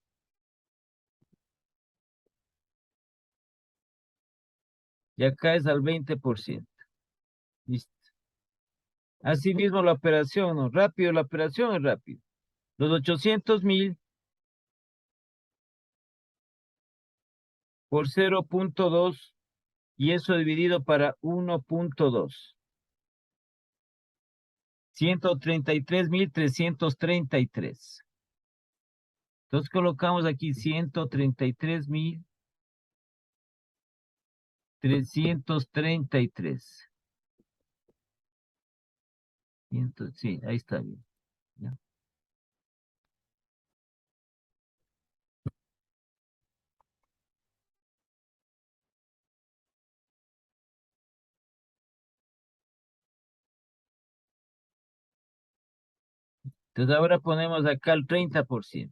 B: Y acá es al 20%. Listo. Así mismo la operación, ¿no? Rápido, la operación es rápido. Los 800,000 por 0.2 y eso dividido para 1.2. 133,333. Entonces colocamos aquí 133,333. Sí, ahí está bien. ¿Ya? Entonces ahora ponemos acá el 30%.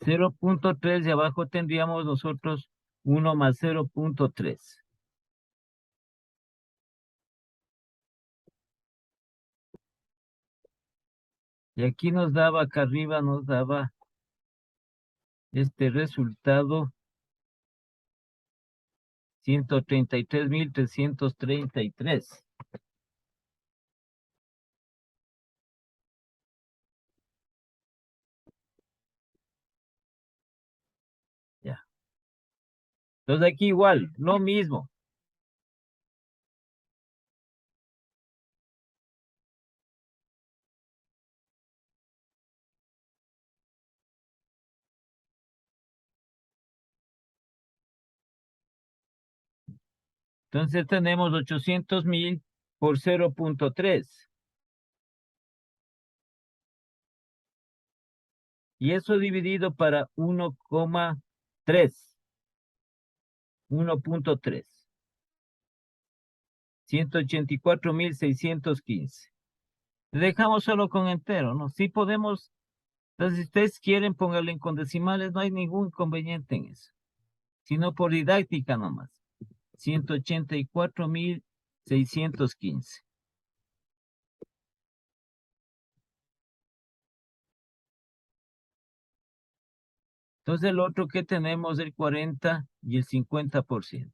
B: .3 y abajo tendríamos nosotros 1 más 0.3. Y aquí nos daba, acá arriba nos daba este resultado 133,333. Ya. Entonces aquí igual, lo mismo. Entonces tenemos 800,000 por 0.3. Y eso dividido para 1,3. 1.3. 184,615. Dejamos solo con entero, ¿no? Sí podemos. Entonces, si ustedes quieren, pónganle con decimales, no hay ningún inconveniente en eso. Sino por didáctica nomás. 184,615. Entonces, el otro que tenemos, el 40 y el 50%.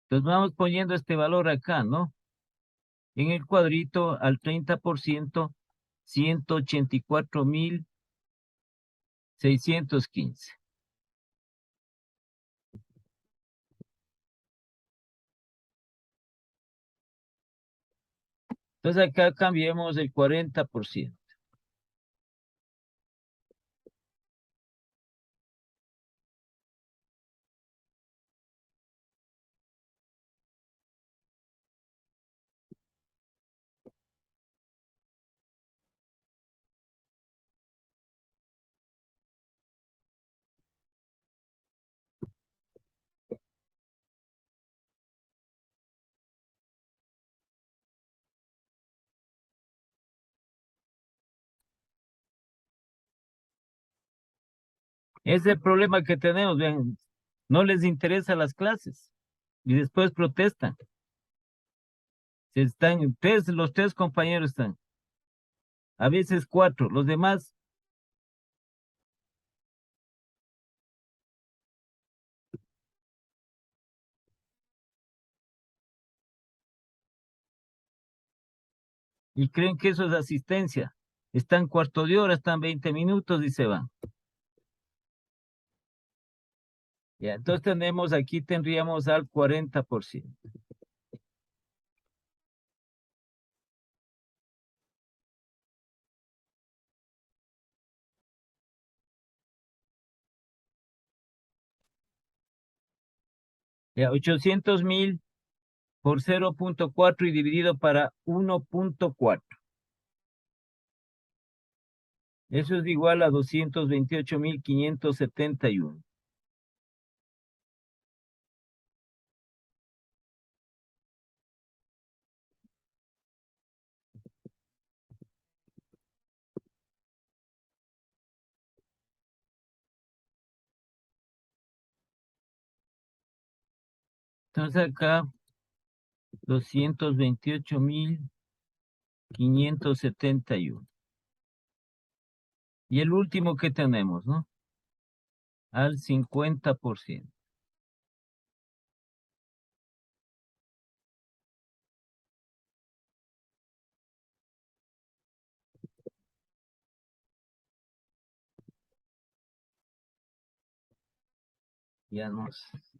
B: Entonces, vamos poniendo este valor acá, ¿no? En el cuadrito, al 30%, 184,615. Entonces, acá cambiemos el 40%. Ese es el problema que tenemos, vean, no les interesan las clases y después protestan. Los tres compañeros están, a veces 4, los demás. Y creen que eso es asistencia. Están cuarto de hora, están 20 minutos y se van. Ya, entonces tenemos, aquí tendríamos al 40%. Ya, 800,000 por 0.4 y dividido para 1.4. Eso es igual a 228,571. Entonces acá 228.571. Y el último que tenemos, ¿no? Al 50%.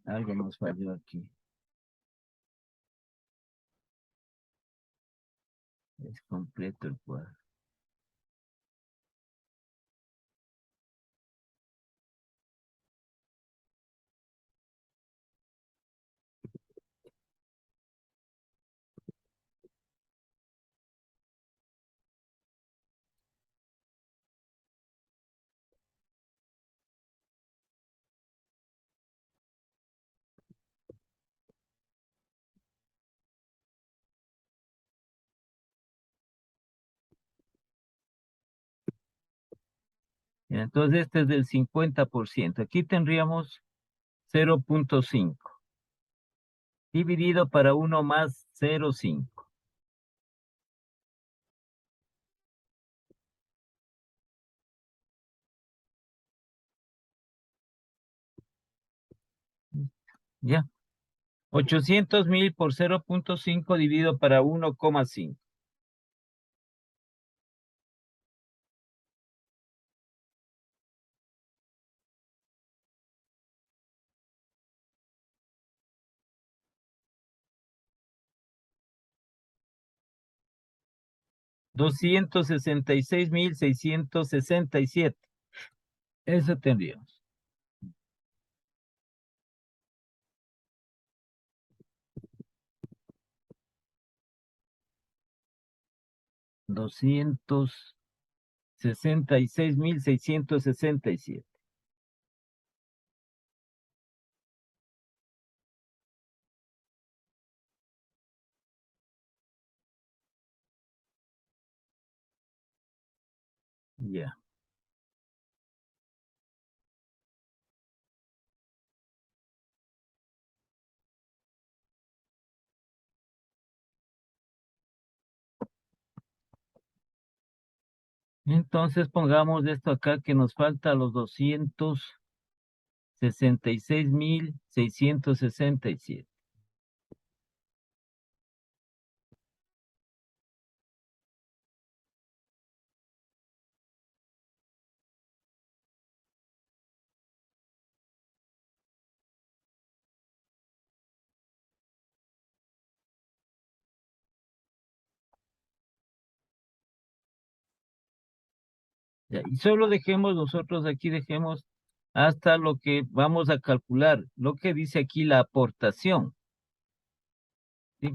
B: Algo nos falló aquí. Es completo el cuadro. Entonces este es del 50%. Aquí tendríamos 0.5. Dividido para 1 más 0.5. Ya. 800.000 por 0.5 dividido para 1,5. $266.667. Eso tendríamos. $266.667. Ya. Entonces pongamos esto acá que nos falta los 266.667. Ya, y solo dejemos nosotros aquí, dejemos hasta lo que vamos a calcular, lo que dice aquí la aportación. ¿Sí?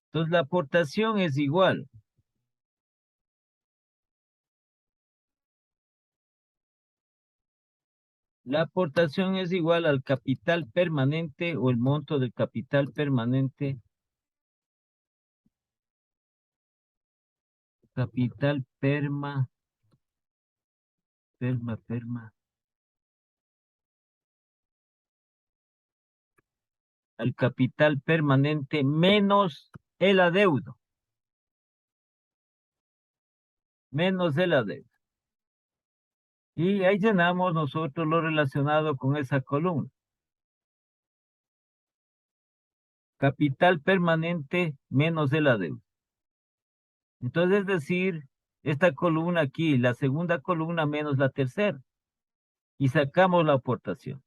B: Entonces la aportación es igual. La aportación es igual al capital permanente o el monto del capital permanente. Capital al capital permanente menos el adeudo. Menos el adeudo. Y ahí llenamos nosotros lo relacionado con esa columna. Capital permanente menos el adeudo. Entonces, es decir, esta columna aquí, la segunda columna menos la tercera. Y sacamos la aportación.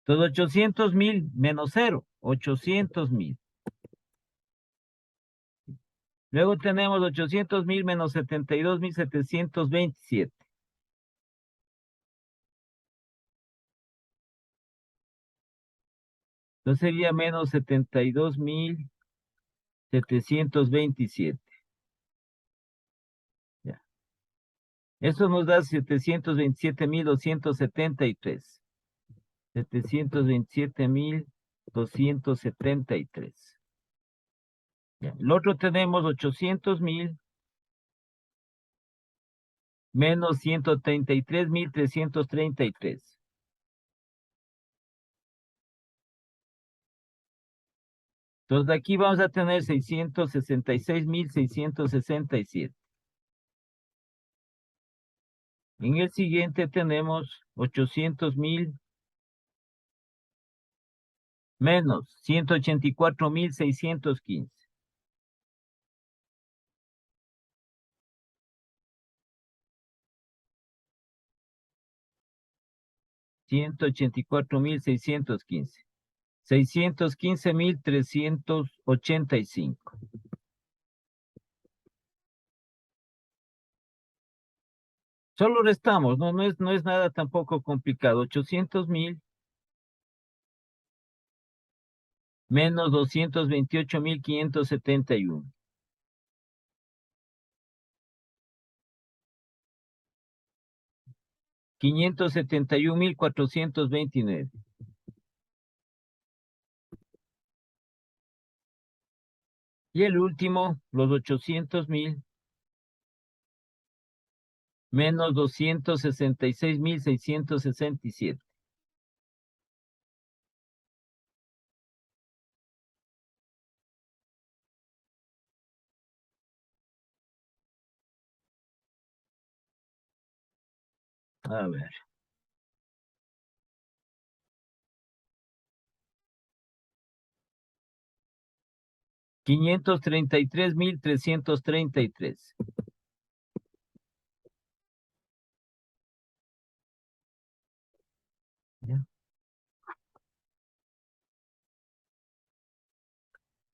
B: Entonces, 800.000 menos 0, 800.000. Luego tenemos 800.000 menos 72.727. Entonces sería menos 72.727. Ya. Eso nos da 727.273. 727.273. Ya. El otro tenemos 800.000 menos 133.333. Entonces aquí vamos a tener 666,667. En el siguiente tenemos 800,000 menos 184,615. $184,615. 615,385. Solo restamos, no es nada tampoco complicado. 800,000 menos 228,571. 571,429. Y el último, los 800,000 menos 266,667. A ver. $533,333. ¿Ya?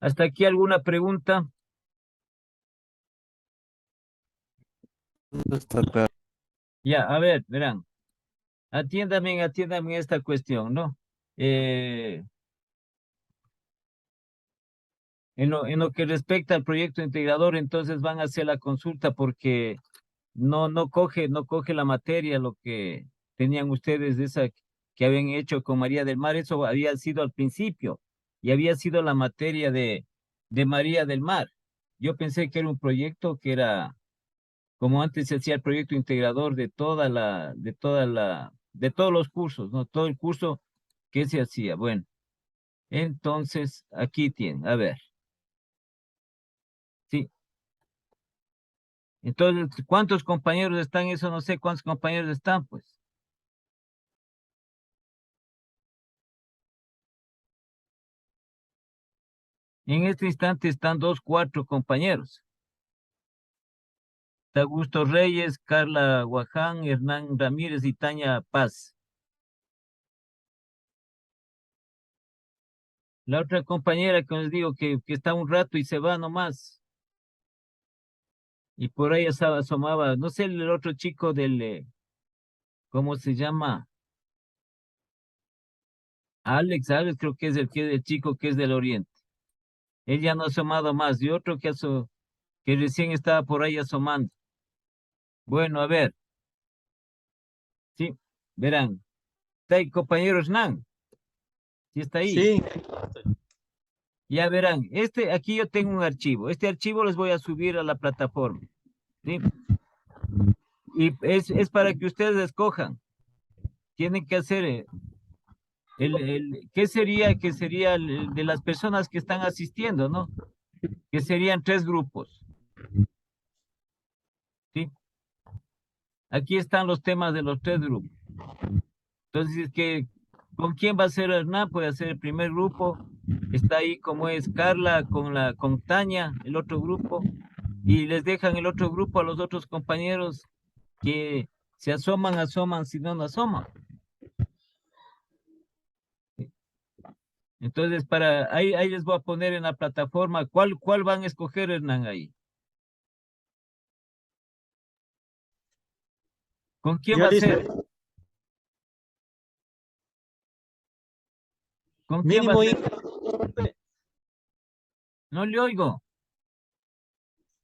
B: ¿Hasta aquí alguna pregunta?
D: Está claro.
B: Ya, a ver, verán. Atiéndame esta cuestión, ¿no? En lo que respecta al proyecto integrador, entonces van a hacer la consulta porque no coge la materia lo que tenían ustedes de esa que habían hecho con María del Mar. Eso había sido al principio y había sido la materia de María del Mar. Yo pensé que era un proyecto que era, como antes se hacía el proyecto integrador de de todos los cursos, ¿no? Todo el curso que se hacía. Bueno, entonces aquí tienen, a ver. Sí. Entonces, ¿cuántos compañeros están? Eso no sé cuántos compañeros están, pues. En este instante están 4 compañeros. Está Augusto Reyes, Carla Guaján, Hernán Ramírez y Tania Paz. La otra compañera que les digo que está un rato y se va nomás. Y por ahí asomaba, no sé, el otro chico ¿cómo se llama? Alex creo que es el chico que es del Oriente. Él ya no ha asomado más. Y otro que recién estaba por ahí asomando. Bueno, a ver. Sí, verán. Está ahí, compañero Hernán. Sí está ahí.
C: Sí,
B: Ya verán. Aquí yo tengo un archivo. Este archivo les voy a subir a la plataforma. ¿Sí? Y es para que ustedes escojan. Tienen que hacer ¿qué sería el de las personas que están asistiendo, ¿no? Que serían 3 grupos. ¿Sí? Aquí están los temas de los 3 grupos. Entonces, ¿con quién va a ser Hernán? Puede ser el primer grupo. Está ahí como es Carla con Tania, el otro grupo. Y les dejan el otro grupo a los otros compañeros que se asoman, si no, no asoman. Entonces, ahí les voy a poner en la plataforma cuál van a escoger, Hernán, ahí. ¿Con quién
C: ya
B: va a
C: listo.
B: ser? ¿Con quién va a
C: Mínimo
B: ser?
C: Inge.
B: No le oigo.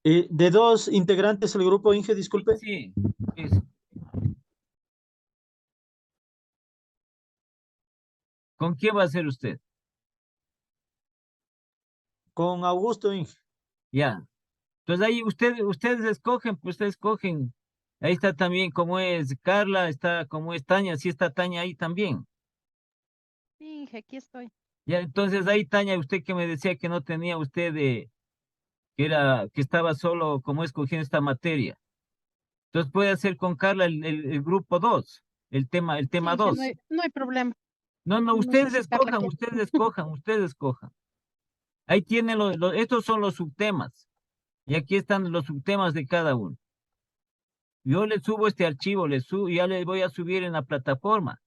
C: De 2 integrantes el grupo Inge, disculpe,
B: Sí, sí. ¿Con quién va a ser usted?
C: con Augusto Inge.
B: Ya. Entonces ahí ustedes escogen, pues ustedes escogen. Ahí está también como es Carla, está como es Tania, sí está Tania ahí también.
E: Sí, Inge, aquí estoy.
B: Ya, entonces ahí, Tania, usted que me decía que no tenía usted que estaba solo como escogiendo esta materia. Entonces puede hacer con Carla el grupo 2, el tema
E: Sí, Inge,
B: 2.
E: no hay problema.
B: No,
E: No sé
B: ustedes
E: si Carla
B: escojan,
E: quiere.
B: ustedes escojan, ustedes escojan. Ahí tienen estos son los subtemas. Y aquí están los subtemas de cada uno. Yo les subo este archivo, ya les voy a subir en la plataforma.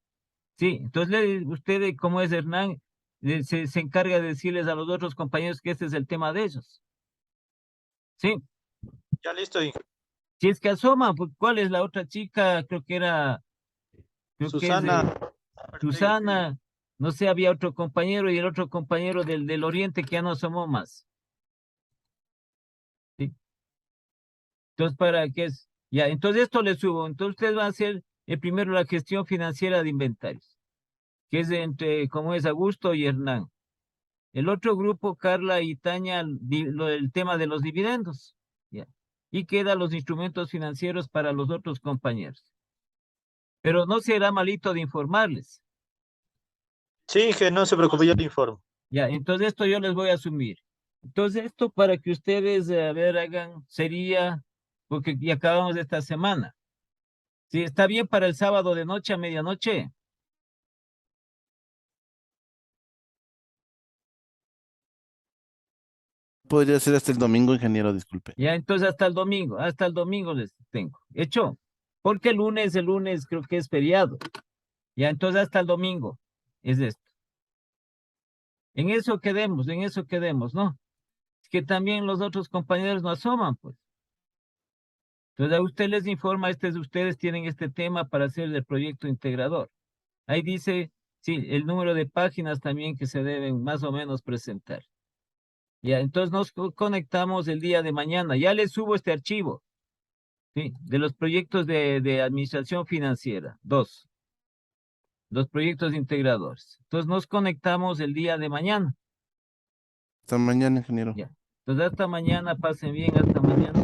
B: Sí, entonces usted, como es Hernán, se encarga de decirles a los otros compañeros que este es el tema de ellos. Sí,
C: Ya listo, Inge.
B: si es que asoman, pues, ¿cuál es la otra chica? Creo que es
C: Susana.
B: Susana, no sé, había otro compañero y el otro compañero del Oriente que ya no asomó más. ¿Sí? Entonces, ¿para qué es? Ya, entonces esto le subo. Entonces ustedes van a hacer primero la gestión financiera de inventarios, que es entre, como es Augusto y Hernán. El otro grupo, Carla y Tania, el tema de los dividendos. Ya. Y quedan los instrumentos financieros para los otros compañeros. Pero no será malito de informarles.
C: Sí, Inge, no se preocupe, yo te informo.
B: Ya, entonces esto yo les voy a asumir. Entonces esto para que ustedes, a ver, hagan, sería, porque ya acabamos esta semana. Sí, está bien para el sábado de noche a medianoche.
D: Podría ser hasta el domingo, ingeniero, disculpe.
B: Ya, entonces hasta el domingo les tengo. Hecho, porque el lunes creo que es feriado. Ya, entonces hasta el domingo es esto. En eso quedemos, ¿no? Es que también los otros compañeros no asoman, pues. Entonces a usted les informa, ustedes tienen este tema para hacer el proyecto integrador. Ahí dice, sí, el número de páginas también que se deben más o menos presentar. Ya, entonces nos conectamos el día de mañana. Ya les subo este archivo, ¿sí? De los proyectos de administración financiera. 2, los proyectos integradores. Entonces nos conectamos el día de mañana.
D: Hasta mañana, ingeniero.
B: Ya. Entonces hasta mañana, pasen bien, hasta mañana.